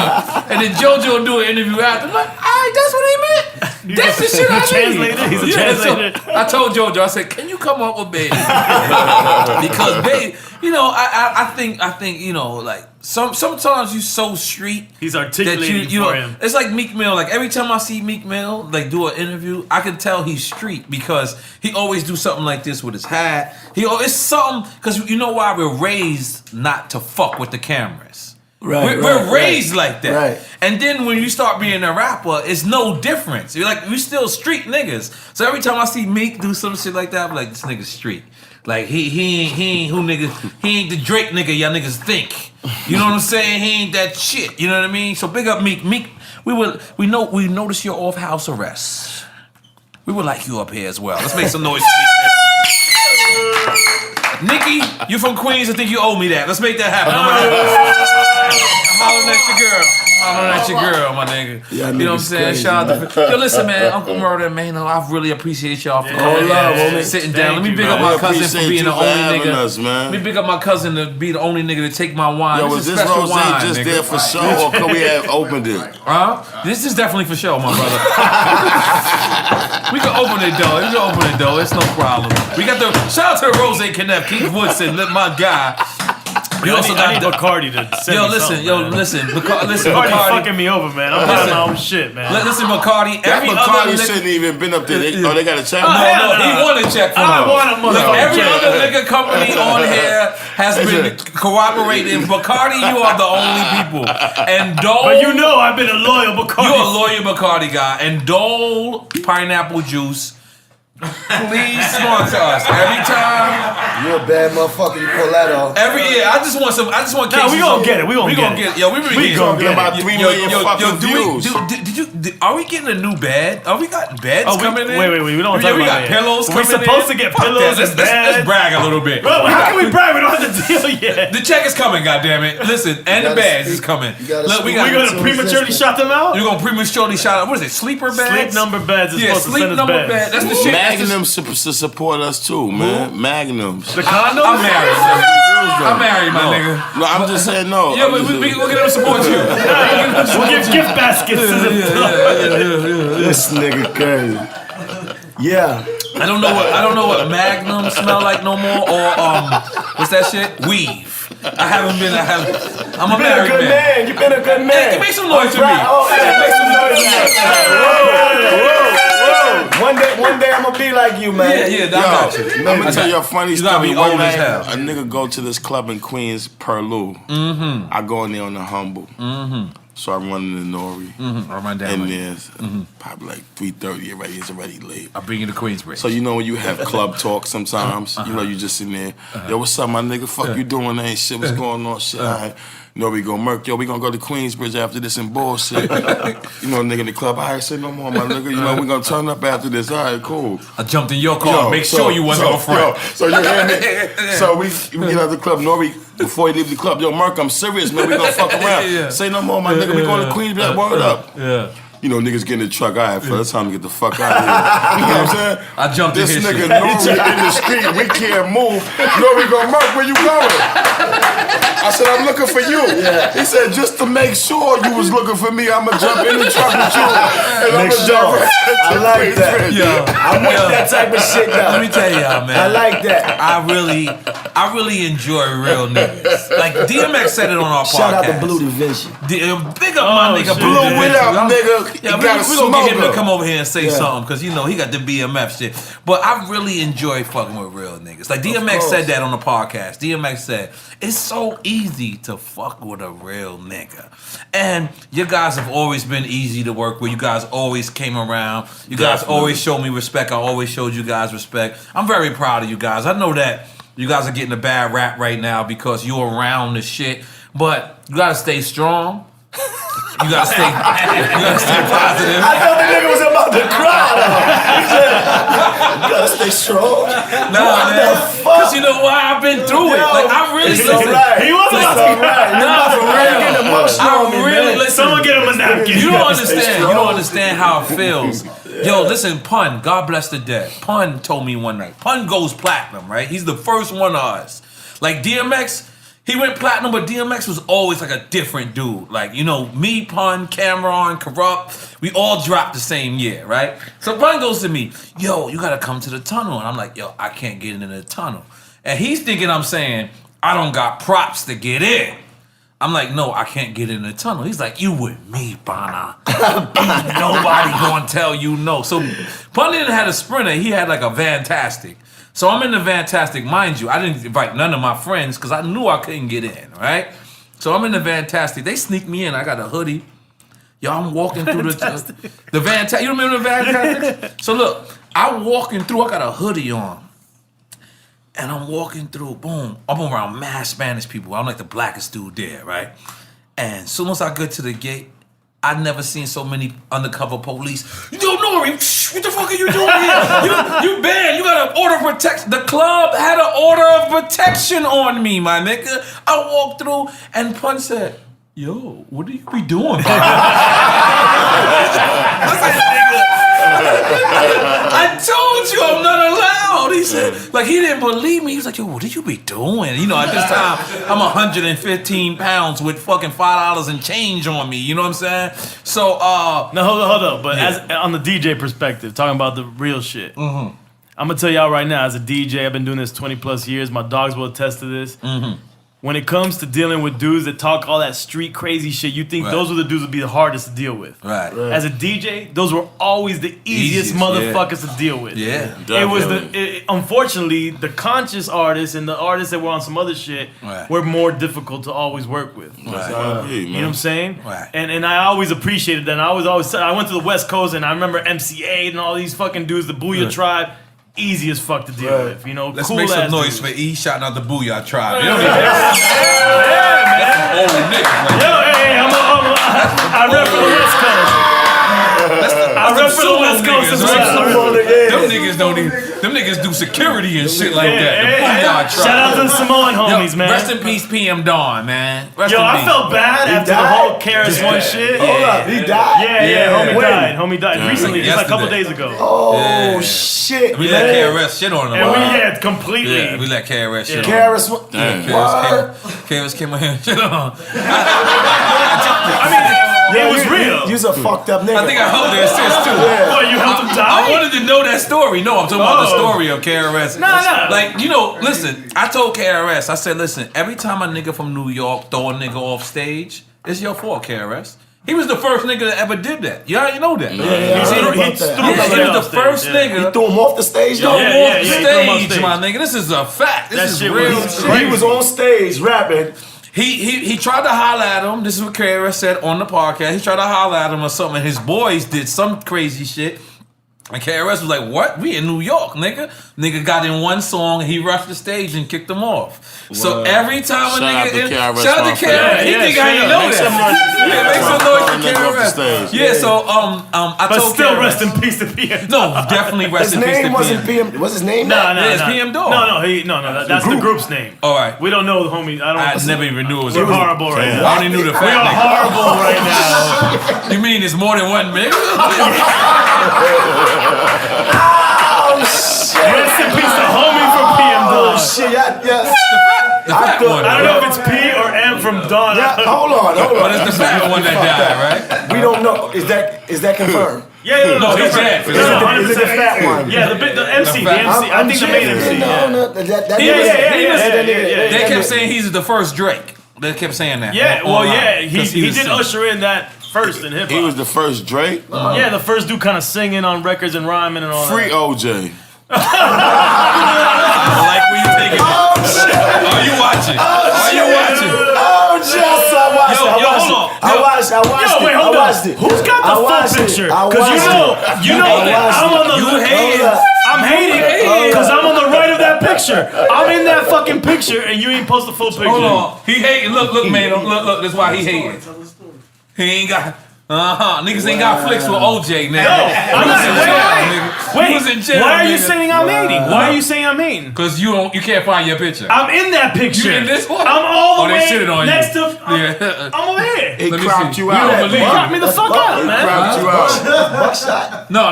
then JoJo would do an interview after. I'm like, alright, that's what he meant. That's the shit I mean. He's a translator. So I told JoJo, I said, can you come up with Baby? Because Baby, you know, I think, you know, like sometimes you so street. He's articulating for him. It's like Meek Mill. Like every time I see Meek Mill like do an interview, I can tell he's street because he always do something like this with his hat. It's something because you know why we're raised not to fuck with the cameras. We're raised like that. Right. And then when you start being a rapper, it's no difference. You're like, we still street niggas. So every time I see Meek do some shit like that, I'm like, this nigga's street. Like he ain't who niggas, he ain't the Drake nigga y'all niggas think. You know what I'm saying? He ain't that shit. You know what I mean? So big up Meek. Meek, we noticed you're off house arrest. We would like you up here as well. Let's make some noise. Nikki, you from Queens, I think you owe me that. Let's make that happen. Hollering at your girl. Hollering at your girl, my nigga. Yeah, you know what I'm saying? Crazy, shout out to yo, listen, man, Uncle Murda and Maino, I really appreciate y'all for coming sitting down. Let me big up my cousin for being the only nigga. Let me big up my cousin to be the only nigga to take my wine. Yo, was this rose just there for show or could we have opened it? This is definitely for show, my brother. We can open it though. You can open it though. It's no problem. We got the shout out to Rose Kenneth, Keith Woodson, my guy. We also got Bacardi to send me listen, Bacardi fucking me over, man. I'm buying my own shit, man. Listen, Bacardi. Bacardi shouldn't even been up there. They got a check. No, he won a check for him. I want a motherfucker. Every other nigga company on here has been cooperating. Bacardi, you are the only people. And Dole. But you know I've been a loyal Bacardi. You're a loyal Bacardi guy. And Dole pineapple juice. Please sponsor us every time. You're a bad motherfucker. You pull that off. Every year, I just want cases. We gonna get it. We gonna get it. Yo, we gonna get about 3 million fucking views. Are we getting a new bed? Are we got beds coming in? Wait. We don't talk about we got pillows coming in. We're supposed to get pillows and beds. Let's brag a little bit. Bro, how can we brag? We don't have the deal yet. The check is coming, goddammit. Listen, and the beds is coming. Look, we gonna prematurely shot them out? You're gonna prematurely shot out. What is it? Sleeper beds? Sleep number beds is supposed to send us number beds. That's the shit. Magnums to support us too, man. Magnums. The condoms? I'm married. I'm married, my nigga. No, I'm just saying no. Yeah, but we'll get them to support you. We'll give gift baskets to them. This nigga crazy. Yeah. I don't know what Magnum smell like no more, or what's that shit? Weave. I'm a married man. You've been a good man. Hey, make some noise to me. Make some noise to me. One day I'm gonna be like you, man. Yeah, I got you. I'm gonna tell you a funny gotta story. be One old as night, hell. a nigga go to this club in Queens, Perlu. Mm-hmm. I go in there on the humble. Mm-hmm. So I'm running the N.O.R.E. Mm-hmm. And there's probably like 3:30 it's already late. I'll bring you to Queensbridge. So you know when you have club talk sometimes, you know you just in there, yo, what's up, my nigga? Fuck you doing? Ain't shit. What's going on? Shit. All right. No, we go Merc. Yo, we gonna go to Queensbridge after this and bullshit. You know, nigga in the club. All right, say no more, my nigga. You know, we gonna turn up after this. All right, cool. I jumped in your car. Make sure you wasn't on front. So you hear me? So we get out the club. N.O.R.E. Before he leave the club, yo, Merc, I'm serious, man. We gonna fuck around. Say no more, my nigga. We going to Queensbridge. Word up. Yeah. You know, niggas get in the truck. All right, fella, it's time to get the fuck out of here. You know what I'm saying? I jumped in this his nigga shit. N.O.R.E. in the street. We can't move. N.O.R.E. go, Merc, where you going? I said, I'm looking for you. He said, just to make sure you was looking for me, I'm going to jump in the truck with you. And I'm going to jump right I like that. I'm with that type of shit now. Let me tell y'all, man. I like that. I really enjoy real niggas. Like DMX said it on our podcast. Shout out to Blue Division. Big up my nigga Blue. What up, nigga? Yeah, we're gonna get him to come over here and say something because you know he got the BMF shit. But I really enjoy fucking with real niggas. Like DMX said that on the podcast. DMX said it's so easy to fuck with a real nigga, and you guys have always been easy to work with. You guys always came around. You guys always showed me respect. I always showed you guys respect. I'm very proud of you guys. I know that you guys are getting a bad rap right now because you're around the shit, but you gotta stay strong. You gotta stay positive. I thought the nigga was about to cry. He said, you gotta stay strong. Nah, man. Cause you know why? I've been through it. Like I really listen. Right. He was about to cry. Nah, for real. I really listen. Someone get him a napkin. You don't understand. You don't understand how it feels. Yo, listen, Pun, God bless the dead. Pun told me one night. Pun goes platinum, right? He's the first one of us. Like DMX, he went platinum, but DMX was always like a different dude. Like, you know, me, Pun, Cameron, Corrupt, we all dropped the same year, right? So Pun goes to me, yo, you gotta come to the tunnel. And I'm like, yo, I can't get into the tunnel. And he's thinking I'm saying, I don't got props to get in. I'm like, no, I can't get in the tunnel. He's like, you with me, Bana. Nobody gonna tell you no. So Pun didn't have a Sprinter, he had like a Vantastic. So I'm in the Vantastic, mind you. I didn't invite none of my friends because I knew I couldn't get in, right? So I'm in the Vantastic. They sneak me in. I got a hoodie. Yo, I'm walking through the Vantastic. You remember the Vantastic? So look, I'm walking through. I got a hoodie on. And I'm walking through, boom. I'm around mad Spanish people. I'm like the blackest dude there, right? And as soon as I get to the gate, I've never seen so many undercover police. Yo, N.O.R.E., what the fuck are you doing here? You banned. You got an order of protection. The club had an order of protection on me, my nigga. I walked through and Pun said, yo, what do you be doing, bro? I said, nigga, I told you I'm not allowed. He said, Like, he didn't believe me. He was like, yo, what did you be doing? You know, at this time, I'm 115 pounds with fucking $5 and change on me. You know what I'm saying? So, now hold up. But as on the DJ perspective, talking about the real shit, I'm gonna tell y'all right now, as a DJ, I've been doing this 20 plus years. My dogs will attest to this. When it comes to dealing with dudes that talk all that street crazy shit, you think those are the dudes that would be the hardest to deal with. Right. As a DJ, those were always the easiest motherfuckers to deal with. Yeah. It was unfortunately, the conscious artists and the artists that were on some other shit were more difficult to always work with. You know what I'm saying? Right. And I always appreciated that. And I always I went to the West Coast and I remember MC8 and all these fucking dudes, the Booyah Tribe. Easy as fuck to deal with, you know. Let's cool make some noise dudes. for E shouting out the Booyah Tribe. You know man. Old niggas. Yo, hey, I rep for the West Coast. I rep for the West Coast as well. Them niggas don't even. Them niggas do security and shit like that. The Booyah Tribe. Shout out to the Samoan homies, man. Rest in peace, PM Dawn, man. I felt bad after the whole KRS-One shit. Hold up, he died? Yeah, homie died recently, just like a couple days ago. Oh, shit. We let KRS shit on him. And completely. Yeah, we let KRS shit on him. KRS came on here and shit on him. I mean, it was real. You's a fucked up nigga. I think I heard that since too. What, you helped him die? I wanted to know that story. No, I'm talking about the story of KRS. Nah. Like, you know, listen, I told KRS, I said, listen, every time a nigga from New York throw a nigga off stage, it's your fault, KRS. He was the first nigga that ever did that. You already know that. He was the first nigga. He threw him off the stage, though? Off the stage, my nigga. This is a fact. This is real shit. He was on stage rapping. He tried to holler at him. This is what KRS said on the podcast. He tried to holler at him or something. And his boys did some crazy shit. And KRS was like, what? We in New York, nigga. Nigga got in one song, he rushed the stage and kicked him off. So every time a nigga... Shout out to KRS. He think I ain't know that. Make some noise for KRS. Yeah, so I told still KRS. Rest in peace to PM. No, definitely rest in peace to PM. His name wasn't PM. What's his name? No, it's PM Dog. No, that's the group's name. All right. We don't know the homie. I never even knew it was We're horrible right now. I only knew the fact. We are horrible right now. You mean it's more than one nigga? Oh, shit. Rest in peace to homie from PM Dog. Oh, shit. Yes. The fat one. I don't know if it's P or M from Dawn. Yeah, hold on. But it's the fat one that died, right? We don't know. Is that confirmed? Yeah, No, he's dead. Is it the fat one? Yeah, the MC. I think the main MC. They kept saying he's the first Drake. They kept saying that. Yeah, he did usher in that first in hip hop. He was the first Drake? Yeah, the first dude kind of singing on records and rhyming and all Free that. OJ. I like where you take it. Oh, shit. Are you watching? Are you watching? Oh, just I watched it. I watched it. Yo, wait, hold on. Who's got the full picture? Because you know that I'm on the... You hating. I'm hating because I'm on the right of that picture. I'm in that fucking picture and you ain't post the full picture. Hold on. He hating. Look, man. Look. That's why he hating. He ain't got... Niggas ain't got flicks with OJ, nigga. I'm not Wait, why are you saying I'm hating? Why are you saying I'm hating? Because you can't find your picture. I'm in that picture. You in this one? I'm all the they way shitted on next you. to... I'm over here. He cropped you out. You don't believe Crop me the fuck out, man. Cropped you out. Buckshot. No.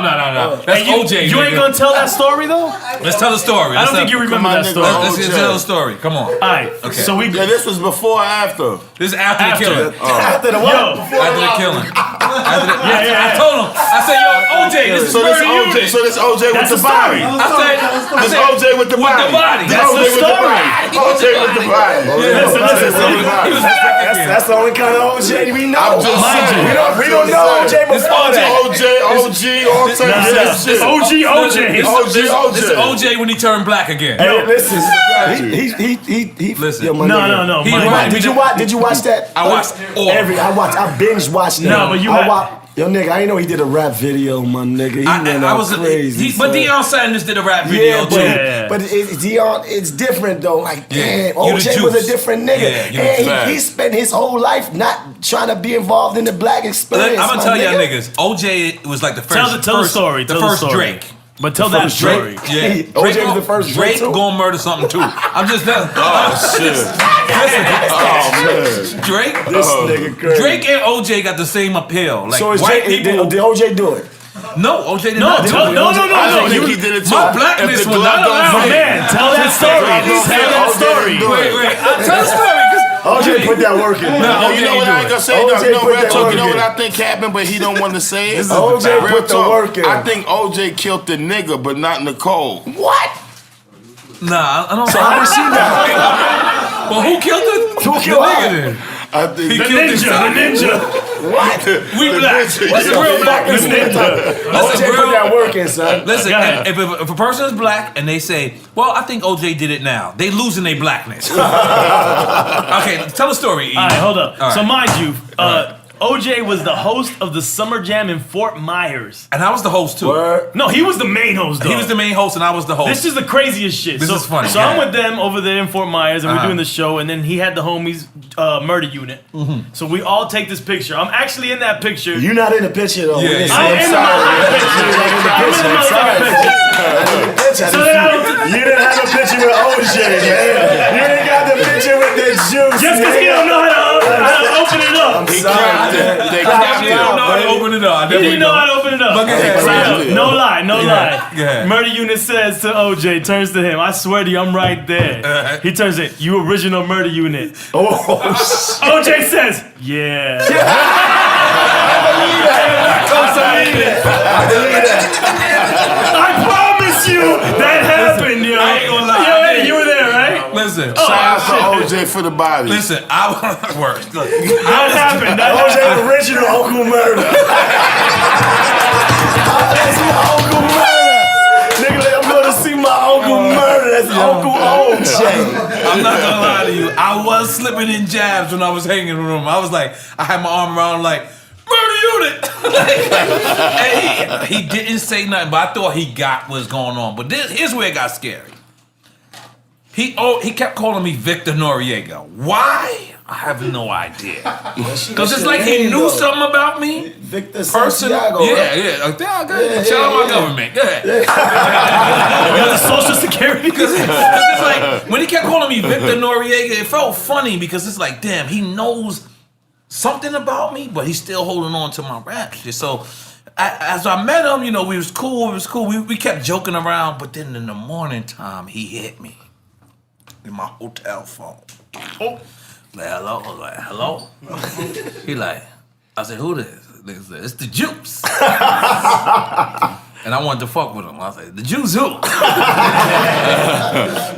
That's OJ, You ain't gonna tell that story, though? Let's tell the story. I don't think you remember that story. Let's tell the story. Come on. All right. Okay. So we... Yeah, this was before or after? This is after the killing. After the what? After the killing. I told him. I said, yo, OJ, this is So this murder OJ, unit. so this OJ with That's the the story. body. I This said, OJ with the body. body. This That's OJ the with the story. body. OJ with the body. Listen. He was back again. That's the only kind of OJ we know. I'm just saying. We don't know OJ before that. OG, all types of shit. OG. This is OJ when he turned black again. Hey, listen. He Listen. yo, my No. nigga. Did you watch that? I watched all. I binge watched that. No, but you Yo, nigga, I didn't know he did a rap video, my nigga. He went out crazy. But Deion Sanders did a rap video too. But Deion, it's different though. Like, damn, You the OJ was juice. a different nigga. Yeah, And he spent his whole life not trying to be involved in the black experience. I'm gonna my tell y'all nigga. niggas, OJ was like the first. Tell the story. The first Drake. But tell that story. Yeah, OJ was the first Drake too? gonna murder something too. I'm just telling. Oh, shit. Listen, Drake. This nigga crazy. Drake and OJ got the same appeal. Like So is white Drake, people. did OJ do it? No, OJ did No, not do no, it. no, no, no. I think he did it too. My blackness If the was glove not don't allowed. My man, tell that story. Tell that story. Wait. Tell the story. OJ put that work in. No, You know what I ain't gonna say? OJ No, put real that talk. You know work what in. I think happened, but he don't want to say it. OJ Real put the talk. work in. I think OJ killed the nigga, but not Nicole. What? Nah, I don't. So how did she die? Well, who killed the Who killed nigga her? then? I think He The killed ninja. himself. What? We black. What's the real black? OJ Listen, put that work in, son. Listen, Go ahead. if a person is black and they say, well, I think OJ did it now, they losing their blackness. Okay, tell the story, E. All right, hold up. All right. So mind you, OJ was the host of the Summer Jam in Fort Myers. And I was the host too. Word. No, he was the main host, though. He was the main host and I was the host. This is the craziest shit. This is funny. So I'm with them over there in Fort Myers, and we're Uh-huh. doing the show, and then he had the homies murder unit. So we all take this picture. I'm actually in that picture. You're not in the picture though. Yeah, Listen, I'm in the motherfucking picture. You're not in the I'm in picture. the I'm sorry. motherfucking picture. So then I don't. You didn't have a picture with OJ, man. You didn't got the picture with the juice. Just because he don't know how to open it up. he Sorry, cracked man. it. They I cracked definitely don't know how to open it up. I He definitely didn't know how to open it up. But go ahead, So, right. no lie, no lie. Go ahead. Murder unit says to OJ, turns to him, I swear to you, I'm right there. He turns it, you original murder unit. Oh, shit. OJ says, yeah. I promise you that happened, yo. I ain't gonna lie. Yo, hey, you were there, right? Listen, Shout out to OJ for the body. listen, I work. Look, That happened. That OJ happened. original Uncle Murda. That's my Uncle Murda. Nigga, like, I'm gonna see my Uncle Murda. That's Uncle OJ. I'm not gonna lie to you. I was slipping in jabs when I was hanging in the room. I was like, I had my arm around him like, murder unit. And he didn't say nothing, but I thought he got what's going on. But here's where it got scary. He kept calling me Victor Noriega. Why? I have no idea. Because it's like he knew something about me. Victor Personal. Santiago, right? Yeah. Like, yeah, go ahead. Shout out my government. Go ahead. You got the Social Security? Because it's like, when he kept calling me Victor Noriega, it felt funny because it's like, damn, he knows something about me, but he's still holding on to my rap shit. So as I met him, we was cool. We kept joking around, but then in the morning time, he hit me in my hotel phone. Oh. Like, hello? I was like, hello? He like, I said, who this? Nigga said, it's the Juice. And I wanted to fuck with him. I said, the Juice who?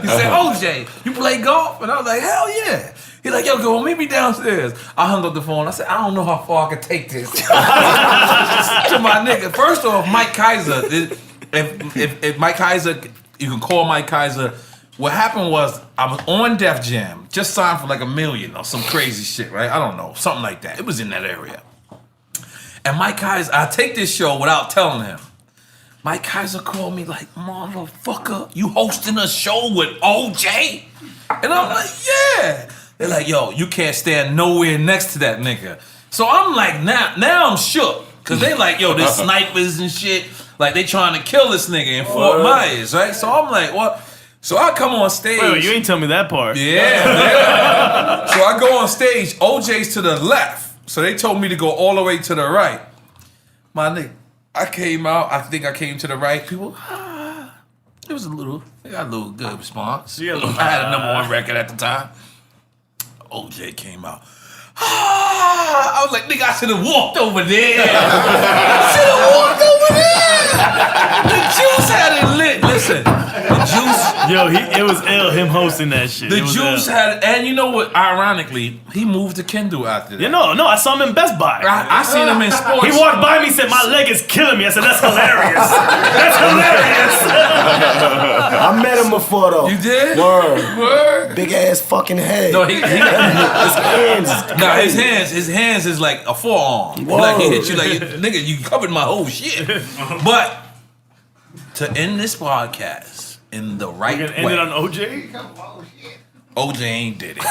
He said, OJ, you play golf? And I was like, hell yeah. He's like, yo, go meet me downstairs. I hung up the phone. I said, I don't know how far I can take this. To my nigga. First off, Mike Kaiser. If Mike Kaiser, you can call Mike Kaiser. What happened was I was on Def Jam, just signed for like $1 million or some crazy shit, right? I don't know, something like that. It was in that area. And Mike Kaiser, I take this show without telling him. Mike Kaiser called me like, motherfucker, you hosting a show with OJ? And I'm like, yeah. They're like, yo, you can't stand nowhere next to that nigga. So I'm like, now I'm shook. Cause they like, yo, there's snipers and shit. Like they trying to kill this nigga in Fort Myers, right? So I'm like, what? So I come on stage. Wait, you ain't tell me that part. Yeah. So I go on stage, OJ's to the left. So they told me to go all the way to the right. My nigga, I came out, I think I came to the right. People, it was they got a little good response. Yeah, I had a #1 record at the time. OJ came out. I was like, nigga, I should have walked over there. The Juice had it lit. Listen, the Juice. Yo, it was ill, him hosting that shit. The It was Juice ill. had, and you know what? Ironically, he moved to Kendall after that. Yeah, no, I saw him in Best Buy. I seen him in sports. He walked by me and said, my leg is killing me. I said, that's hilarious. That's hilarious. I met him before though. You did? Word. Big ass fucking head. No, his hands. his hands is like a forearm. Whoa. Like he hit you like, nigga, you covered my whole shit. But to end this podcast in the right We're gonna way. end it on OJ? OJ ain't did it. I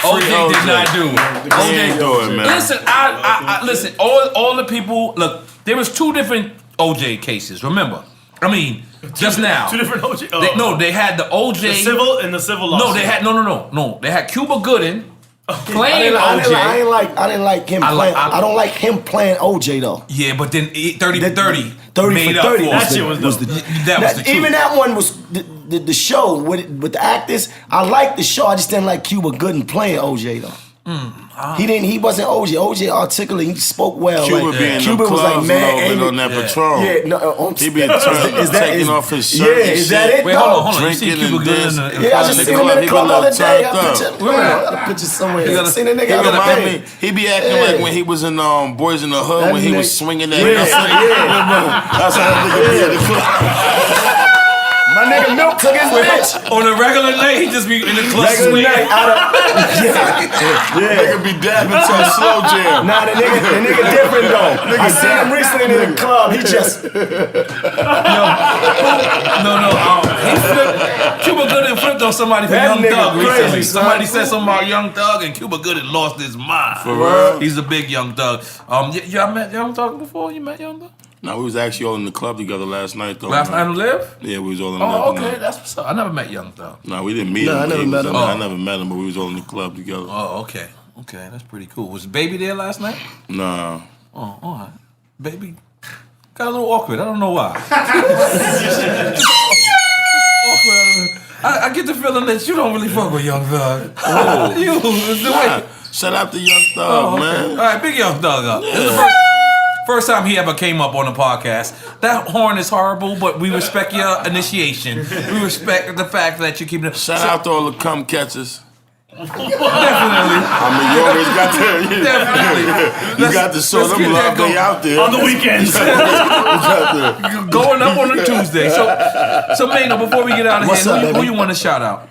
agree. OJ did not do it. He ain't do it, man. Listen, I listen. All the people. Look, there was 2 different OJ cases. Remember, I mean, just now. 2 different OJ? They had the OJ. The civil and the civil lawsuit. No, they had no. They had Cuba Gooding. Playing OJ. I didn't like him playing. I don't like him playing OJ though. Yeah, but then 30 for 30. 30 made for 30. Up for that shit was the truth. Even that one was the show with the actors. I liked the show. I just didn't like Cuba Gooding playing OJ though. He wasn't OJ. OJ articulate. He spoke well. Cuba was like man on that Patron. Yeah, no, he been taking off his shirt. Yeah, is that it? Wait, hold on. Drinking and dancing. Yeah, I just seen him in the club the other day. I got a picture somewhere. I seen a nigga the other day. He be acting like when he was in Boys in the Hood when he was swinging that. That's how that nigga be in the club. My nigga Milk took his bitch. On a regular night, he just be in the club swinging. Nigga be dabbing to a slow jam. Nah, the nigga different though. I seen him recently in the club. He just No. He flipped. Cuba Gooding flipped on somebody for That Young nigga Thug crazy, recently. son. Somebody said something about Young Thug, and Cuba Gooding lost his mind. For real? He's a big Young Thug. Y'all met Young Thug before? You met Young Thug? No, we was actually all in the club together last night though. Last night on Live? Yeah, we was all in the Oh, club. okay, that's what's up. I never met Young Thug. No, we didn't meet him. I never met him. I never met him, but we was all in the club together. Oh, okay. Okay, that's pretty cool. Was Baby there last night? Nah. Oh, all right. Baby got a little awkward. I don't know why. I get the feeling that you don't really fuck with Young Thug. Oh. The way. Shout out to Young Thug, man. All right, big Young Thug up. This is the first time he ever came up on the podcast. That horn is horrible, but we respect your initiation. We respect the fact that you keep it. Shout out to all the cum catchers. Definitely. I mean, you always got to. Definitely. You got to show them love. They out there on the weekends. Going up on a Tuesday. So Maino, before we get out of here, who you want to shout out?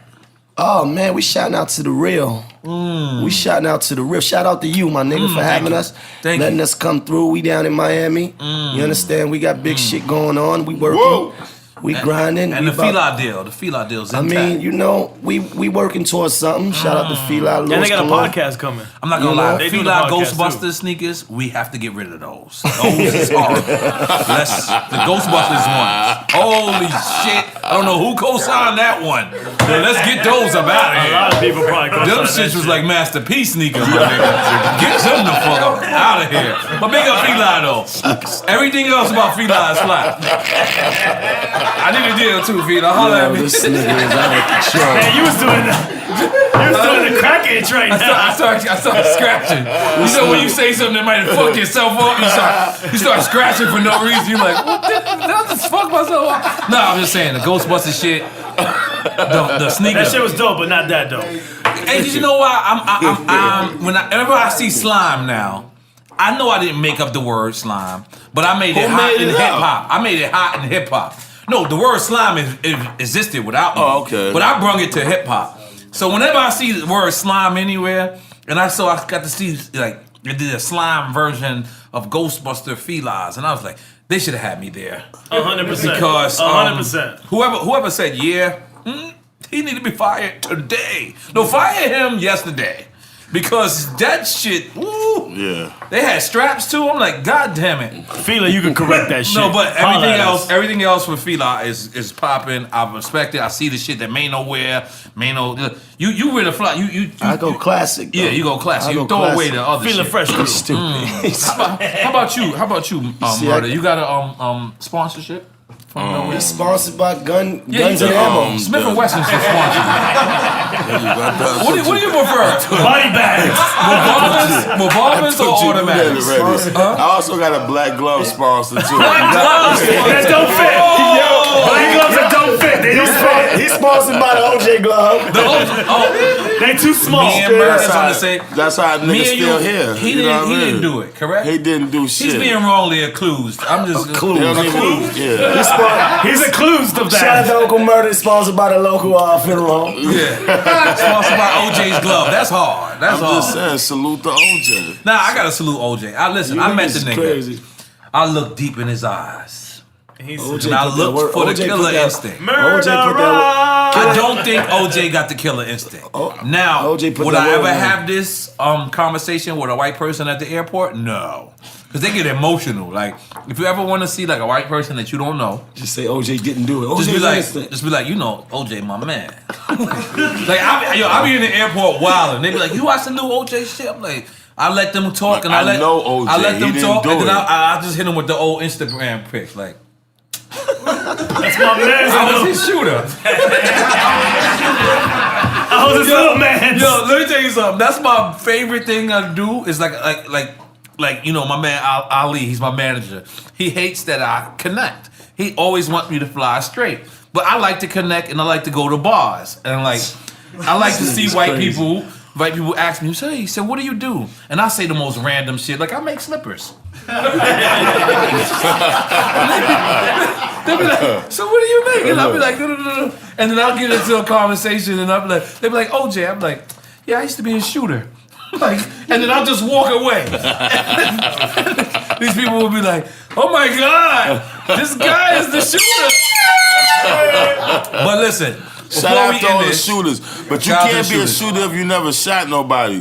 Oh man, we shouting out to the real. We shouting out to the real. Shout out to you, my nigga, for having us, letting us come through. We down in Miami. You understand? We got big shit going on. We working. Whoa. We grinding. And the Fila deal's intact. I mean, you know, we working towards something. Shout out to Fila. And they got a podcast coming. I'm not gonna lie. Fila Ghostbusters sneakers, we have to get rid of those. Those is horrible. The Ghostbusters ones. Holy shit. I don't know who co-signed that one. But let's get those up out of here. A lot of people probably them shits was like Master P sneakers, my nigga. Get them the fuck up out of here. But big up Fila though. Everything else about Fila is fly. I need a deal too, Fila. Holla at me. This nigga is out of control. Man, you was doing the crack itch right now. I started scratching. You know when you say something that might fuck yourself up, you start scratching for no reason. You're like, what did I just fuck myself up? No, I'm just saying the Ghostbusters shit. The sneaker. That shit was dope, but not that dope. Hey, did you know why? Whenever I see slime now, I know I didn't make up the word slime, but I made it hot in hip hop. I made it hot in hip hop. No, the word slime existed without me. Oh, okay. But I brung it to hip hop. So whenever I see the word slime anywhere, and I got to see like they did a slime version of Ghostbuster Felines, and I was like, they should have had me there. 100%. Because 100%. Whoever said he need to be fired today. No, fire him yesterday. Because that shit, woo, yeah. They had straps too. I'm like, God damn it. Fila, you can correct that shit. No, but everything else with Fila is popping. I respect it. I see the shit that Maino wear. Maino, you wear the fly. I go classic. Though. Yeah, you go classic. You throw away the other Fila shit. fresh crew. Stupid. How about you, Murda? You got a sponsorship? He's sponsored by Guns and Ammo. Smith & Wesson's the sponsor. What do you prefer? Body bags. Revolvers or automatics? I also got a black glove sponsor too. That don't fit. Black gloves that don't fit. They don't fit. He's sponsored by the OJ glove. They too small. Me and Murda's on the same. That's how niggas still here. He didn't do it, correct? He didn't do shit. He's being wrongly accused. I'm just Accused. Yeah. He's accused of that. Shout out to Uncle Murda, sponsored by the local funeral home. Yeah. Sponsored by OJ's glove. That's hard. That's hard. I'm just saying, salute to OJ. Nah, I gotta salute OJ. I met the nigga. Crazy. I looked deep in his eyes. And I looked for the killer instinct. Murder. I don't think OJ got the killer instinct. Now, would I ever have this conversation with a white person at the airport? No. Because they get emotional. Like, if you ever want to see like a white person that you don't know, just say OJ didn't do it. Just be like, you know, OJ, my man. Like, I be in the airport wilding. They be like, you watch the new OJ shit? I'm like, I let them talk, and I let them talk, and then I just hit them with the old Instagram pics, like. That's my man. I was his shooter. I was his little man. Yo, let me tell you something. That's my favorite thing I do. Is like you know, my man Ali. He's my manager. He hates that I connect. He always wants me to fly straight. But I like to connect, and I like to go to bars, and I like to see white people. White people ask me, he said, what do you do? And I say the most random shit, like I make slippers. They be like, so what do you make? And I'll be like, and then I'll get into a conversation, and they be like, OJ. I'm like, yeah, I used to be a shooter. Like, and then I'll just walk away. These people will be like, oh my God, this guy is the shooter. But listen. Shout out to all the shooters. But you can't be a shooter if you never shot nobody.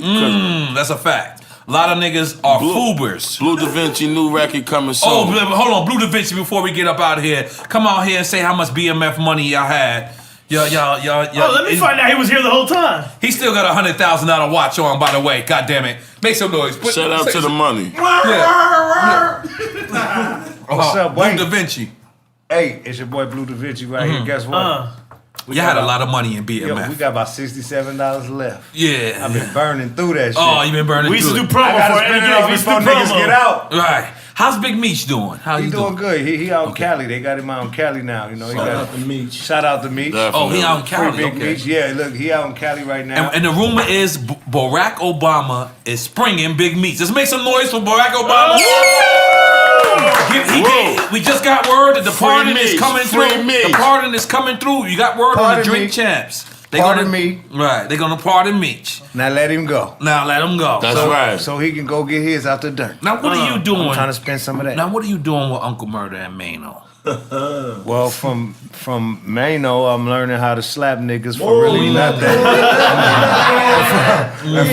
That's a fact. A lot of niggas are foobers. Blue Da Vinci new record coming soon. Oh, hold on. Blue Da Vinci, before we get up out of here, come out here and say how much BMF money y'all had. Y'all. Oh, let me find out he was here the whole time. He still got a $100,000 watch on, by the way. God damn it. Make some noise. Shout out to the money. Yeah. What's up, boy? Blue Da Vinci. Hey, it's your boy Blue Da Vinci right here. Guess what? You had a lot of money in BMF. Yo, we got about $67 left. Yeah. I've been burning through that shit. Oh, you been burning we through used to do promo for it. Before niggas get out. Right. How's Big Meech doing? How He you doing good. He out in Cali. They got him out in Cali now. You know, Shout out to Meech. Shout out to Meech. Oh, he out in Cali. Big Meech. Yeah, look, he out in Cali right now. And the rumor is Barack Obama is springing Big Meech. Let's make some noise for Barack Obama. We just got word that the pardon is coming through. The pardon is coming through. You got word on the Drink Champs. Pardon me. Right, they're gonna pardon Meech. Now let him go. That's right. So he can go get his out the dirt. Now what are you doing? I'm trying to spend some of that. Now what are you doing with Uncle Murda and Maino? Well, from Maino, I'm learning how to slap niggas for really nothing.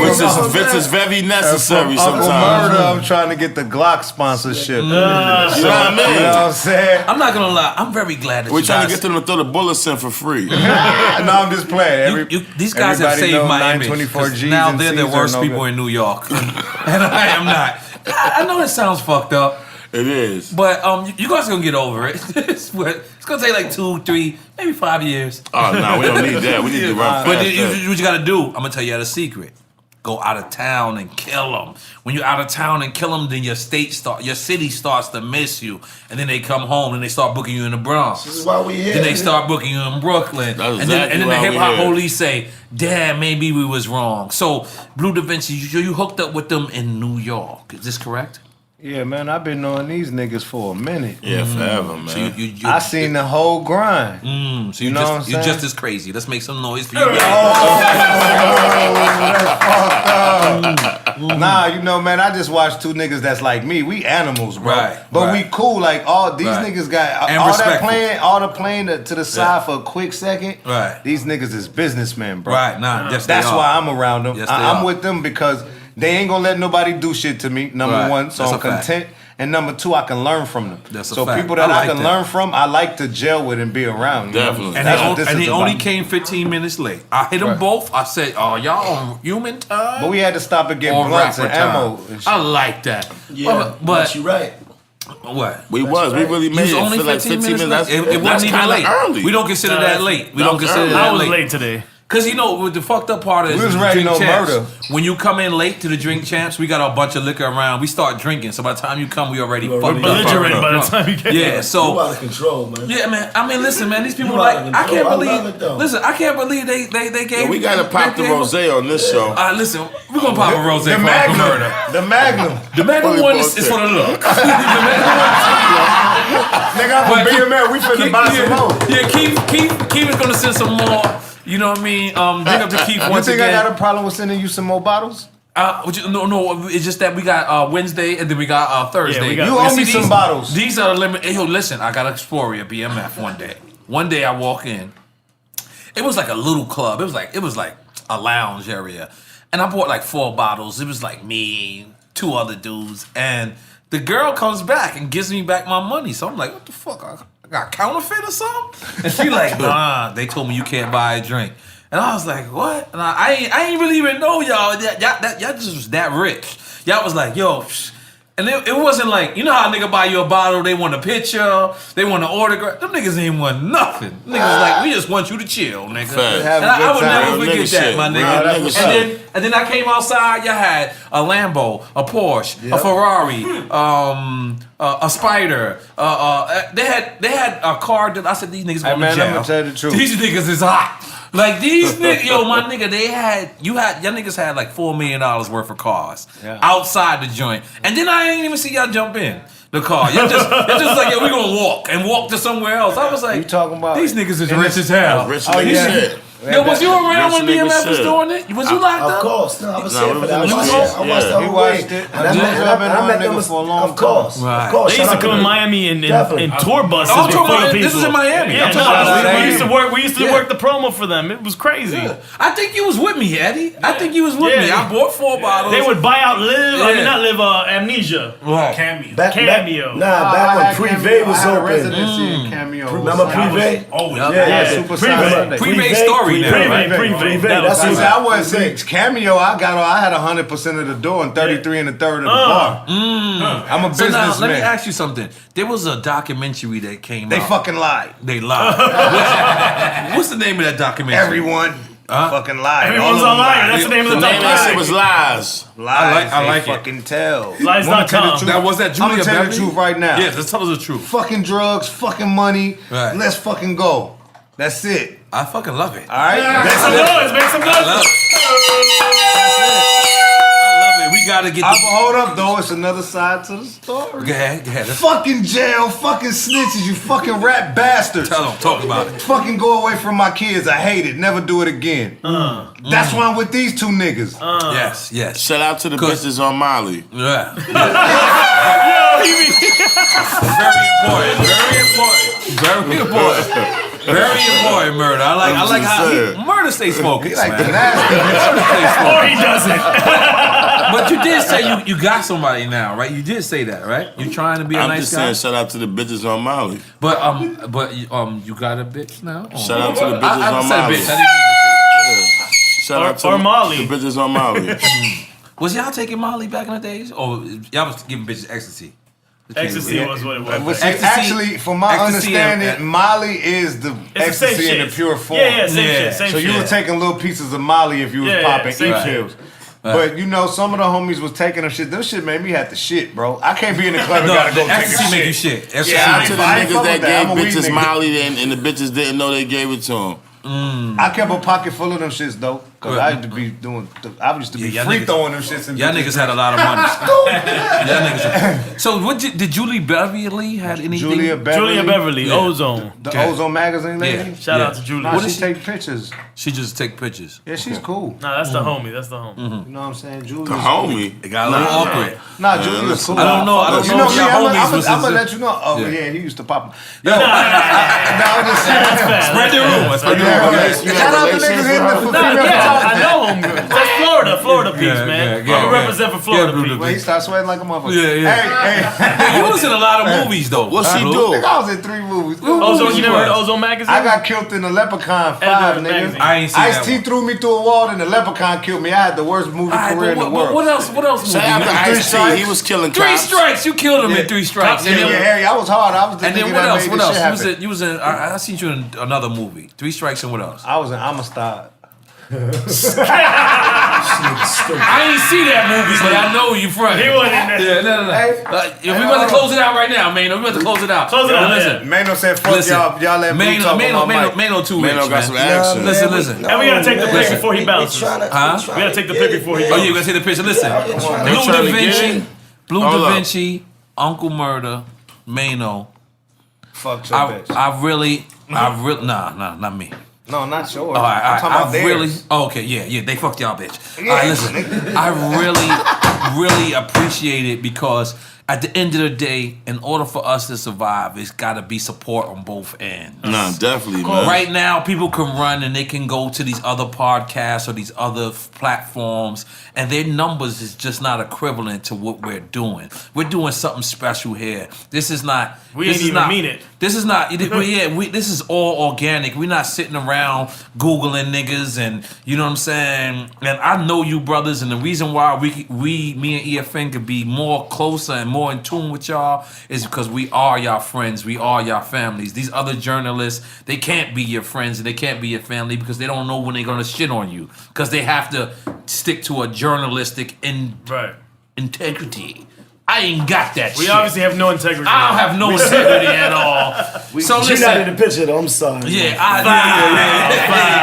Which is very necessary sometimes. Uncle Murda, I'm trying to get the Glock sponsorship. You know what I mean? You know what I'm saying? I'm not gonna lie. I'm very glad that we're trying to get them to throw the bullets in for free. No, I'm just playing. These guys have saved my image. 924 Gs now they're the worst people in New York, and I am not. I know it sounds fucked up. It is. But you guys are gonna get over it. It's gonna take like 2, 3, maybe 5 years. Oh no, we don't need that. We need to run fast. But what you gotta do, I'm gonna tell you the secret. Go out of town and kill them. When you're out of town and kill them, then your city starts to miss you, and then they come home and they start booking you in the Bronx. This is why we here. Then they start booking you in Brooklyn, and then the hip hop police say, "Damn, maybe we was wrong." So Blue Da Vinci, you hooked up with them in New York. Is this correct? Yeah, man, I've been knowing these niggas for a minute. Yeah, forever, man. So I seen the whole grind. So you're just as crazy. Let's make some noise for you. Nah, you know, man, I just watched two niggas that's like me. We animals, bro. Right, but we cool. Like all these niggas got and all respectful. all the playing to the side for a quick second. Right. These niggas is businessmen, bro. Right. Nah. Yes, that's why I'm around them. Yes, I'm with them because they ain't gonna let nobody do shit to me. Number one, so I'm content. And number two, I can learn from them. That's a so fact. people that I can learn from, I like to gel with and be around. Definitely. And they only came 15 minutes late. I hit them both. I said, "Oh, y'all on human time?" But we had to stop and get blunts and ammo. And I like that. Yeah, but you're right. What? We really made it. Only feel like 15 minutes. It wasn't even late. Early. We don't consider that late. We don't consider that I was late. late today. Cause you know what the fucked up part is, we was the ready Drink no Champs. murder. When you come in late to the Drink Champs, we got a bunch of liquor around. We start drinking, so by the time you come, we already fucked up. Belligerent by the time you get Yeah, so you out of control, man. yeah, man. I mean, listen, man. These people like I can't believe. Listen, I can't believe they gave. We gotta pop the rosé on this show. Listen, we're gonna pop a rosé. The Magnum. The Magnum. The Magnum one is for the look. Nigga, I'm from BMF. We finna buy some more. Yeah, Keith is gonna send some more. You know what I mean? Big up to Keith once You think again. I got a problem with sending you some more bottles? No. It's just that we got Wednesday and then we got Thursday. You owe me some bottles. These are the limit. Yo, listen, I got Exploria BMF one day. One day I walk in. It was like a little club. It was like a lounge area, and I bought like 4 bottles. It was like me, 2 other dudes, and the girl comes back and gives me back my money. So I'm like, what the fuck? I got counterfeit or something? And she like, nah. They told me you can't buy a drink. And I was like, what? And I ain't really even know y'all. Y'all just was that rich. Y'all was like, yo. And it wasn't like, you know how a nigga buy you a bottle, they want a picture, they want an autograph. Them niggas ain't want nothing. Niggas was like, we just want you to chill, nigga. And I would never forget that, my nigga. And then I came outside, y'all had a Lambo, a Porsche, a Ferrari, a Spider. They had a car that I said, these niggas going to jail. I'm gonna tell you the truth. These niggas is hot. Like these niggas, yo, my nigga, y'all niggas had like $4 million worth of cars outside the joint. And then I ain't even see y'all jump in the car. Y'all just like, yo, we gonna walk to somewhere else. I was like, you talking about these niggas is rich as hell. Rich niggas. Yo, was you around when BMF was doing it? Was you locked up? Of course. No, I was here for that. I watched the He whole watched way. it. I met them for a long time. Of course. They used to come to Miami and tour buses with full of people. This is in Miami. Yeah, we used to work the promo for them. It was crazy. Yeah. I think you was with me, Eddie. I think you was with me. I bought 4 bottles. They would buy out not Live, Amnesia. Right. Cameo. Back when Privé was open. Residency in Cameo. Remember Privé? Oh, yeah. Super Privé story now, right? I wasn't Cameo. I had 100% of the door and 33 and a third of the bar. I'm a businessman. So now, let me ask you something. There was a documentary that came out. They fucking lied. They lied. What's the name of that documentary? Everyone fucking lied. Everyone's a liar. That's the name of the documentary. It was lies. Lies. I like they fucking tell. Lies.com. That was that Julia I'm gonna tell you the truth right now. Yeah, let's tell us the truth. Fucking drugs, fucking money. Right. Let's fucking go. That's it. I fucking love it. All right. Make some noise. Make some noise. I love it. We gotta get. Hold up, though. It's another side to the story. Go ahead. Fucking jail, fucking snitches, you fucking rat bastards. Tell them. Talk about it. Fucking go away from my kids. I hate it. Never do it again. That's why I'm with these 2 niggas. Yes. Shout out to the bitches on Molly. Yeah. Very important, Murda. I like how Murda stays focused, Like man. the nasty. Murda stays Or focused. he doesn't. But you did say you got somebody now, right? You did say that, right? You trying to be a I'm nice just guy. saying, shout out to the bitches on Molly. But you got a bitch now. Oh. Shout out to the bitches I on said Molly. bitch. I didn't mean to say that. Shout out to Or Molly. the bitches on Molly. Was y'all taking Molly back in the days, or y'all was giving bitches ecstasy? Ecstasy was what it was. Ecstasy- Actually, from my ecstasy understanding, and- Molly is the It's the same ecstasy in the shit. pure form. Yeah, same Yeah. shit. Same So shit. you were taking little pieces of Molly if you was Yeah, popping same E-pills. But you know, some of the homies was taking them shit. Them shit made me have to shit, bro. I can't be in the club and No, gotta go the take a ecstasy make you shit. shit. Shout out to the I ain't niggas fuck that with that. I'm a gave weed bitches nigga. Molly and the bitches didn't know they gave it to them. I kept a pocket full of them shits though, cause I used to be doing. I used to be y'all free niggas- throwing them shits. In Y'all bitches' niggas had a lot of money. Y'all niggas. So did Julie Beverly had anything? Julia Beverly, Ozone. the Ozone magazine lady. Yeah. Shout out to Julia. Nah, What she is she- take pictures. She just take pictures. Yeah, she's cool. Nah, that's the homie. That's the homie. You know what I'm saying? Julia's The homie. It got a little awkward. Nah, Julia's cool. I don't know. I don't You know know if me, y'all I'm homies was. gonna let you know. Oh Yeah. yeah, he used to pop 'em. Yo, no, I'm just saying. Spread the rumor. Spread the Yeah, rumor. okay. Shout out to niggas hitting the for Nah, female yeah, photography. I know him. That's Florida peeps, man. yeah, We represent for Florida yeah, people. Well, he started sweating like a motherfucker. Yeah. Hey, You was in a lot of movies though. What's she Blue. do? I was in 3 movies. Ozone, you never heard of Ozone magazine? I got killed in the Leprechaun 5, Edward nigga. magazine. I ain't seen that Ice-T one. threw me through a wall and the Leprechaun killed me. I had the worst movie Alright, career in the world. what else? What else? Shout out to movie? Ice-T. He was killing 3 cops. strikes. You killed him in Yeah. 3 strikes. Yeah, And yeah, then, Harry, I was hard. I was the and nigga then what that else? made What this else? shit happen. You was in. I seen you in another movie. 3 strikes and what else? I was in Amistad. I ain't see that movie, but I know you front. He wasn't in there. Yeah, no. If we about to close it out right now, Maino, we about to close it out. Close it out, Listen, Mano said, fuck listen. y'all let me talk on my mic. Maino too rich, Mano got some man. action. Listen. And we gotta take the pic before he bounces. Huh? We gotta take the pic before he Oh, yeah, bounces. we gotta take the picture. Listen, Blue trying Da to get Vinci, it? Blue Hold Da up. Vinci, Uncle Murda, Maino. Fuck your bitch. I really, nah, not me. No, not yours. All right, I'm talking about theirs. Okay, yeah, they fucked y'all, bitch. All right, listen, I really appreciate it because at the end of the day, in order for us to survive, it's got to be support on both ends. No, definitely, man. Right now, people can run and they can go to these other podcasts or these other platforms, and their numbers is just not equivalent to what we're doing. We're doing something special here. This is not. We didn't even mean it. This is not. This is all organic. We're not sitting around Googling niggas, and you know what I'm saying. And I know you brothers, and the reason why me and EFN could be more closer and more in tune with y'all is because we are y'all friends. We are y'all families. These other journalists, they can't be your friends and they can't be your family because they don't know when they're gonna shit on you because they have to stick to a journalistic integrity. I ain't got that We shit. obviously have no integrity. I don't have no integrity at all. So You're listen. not in the picture though. I'm sorry. Yeah,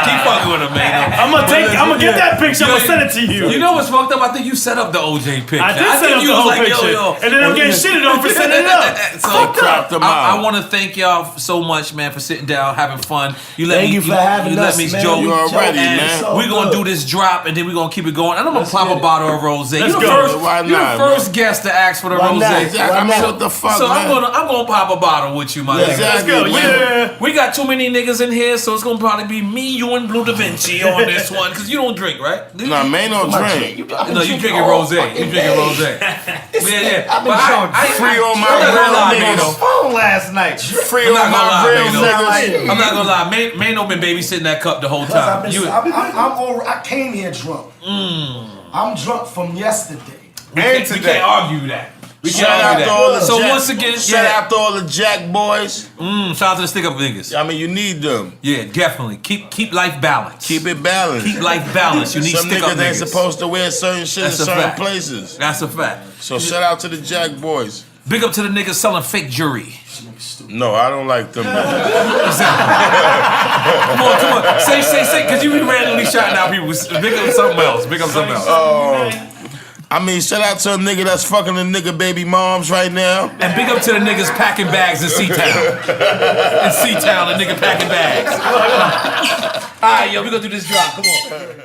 keep fucking with him, man. I'm gonna get that picture. I'm gonna send it to you. You know what's fucked up? I think you set up the OJ picture. I did set up the whole picture, and then I'm getting shitted on for setting it up. So I want to thank y'all so much, man, for sitting down, having fun. Thank you for having us, man. You already, man. We're gonna do this drop, and then we're gonna keep it going. And I'm gonna pop a bottle of rosé. Let's go. You're the first guest to ask for the rosé. Shut the fuck, So man. I'm gonna pop a bottle with you, my nigga. Let's go. Yeah. We got too many niggas in here, so it's gonna probably be me, you, and Blue Da Vinci on this one, because you don't drink, right? Nah, man, don't drink. No, you drinking rosé. You drinking rosé. Yeah. I've been showing free on my I'm not gonna lie, real Maino. niggas. phone last night. Free I'm on not gonna my lie, real Maino. niggas. I'm not gonna lie. Maino been babysitting that cup the whole time. I came here drunk. I'm drunk from yesterday. We can't argue that. Shout out to all the So Jack, once again, shout out to all the Jack boys. shout out to the stick up niggas. I mean, you need them. Yeah, definitely. Keep life balanced. Keep it balanced. Keep life balanced. You need Some stick up niggas ain't niggas. supposed to wear certain shit That's in a certain fact. places. That's a fact. So shout out to the Jack boys. Big up to the niggas selling fake jewelry. No, I don't like them. Come on. Say, because you be randomly shouting out people. Big up something else. I mean, shout out to a nigga that's fucking the nigga baby moms right now. And big up to the niggas packing bags in C-Town. In C-Town, the nigga packing bags. All right, yo, we gonna do this drop. Come on.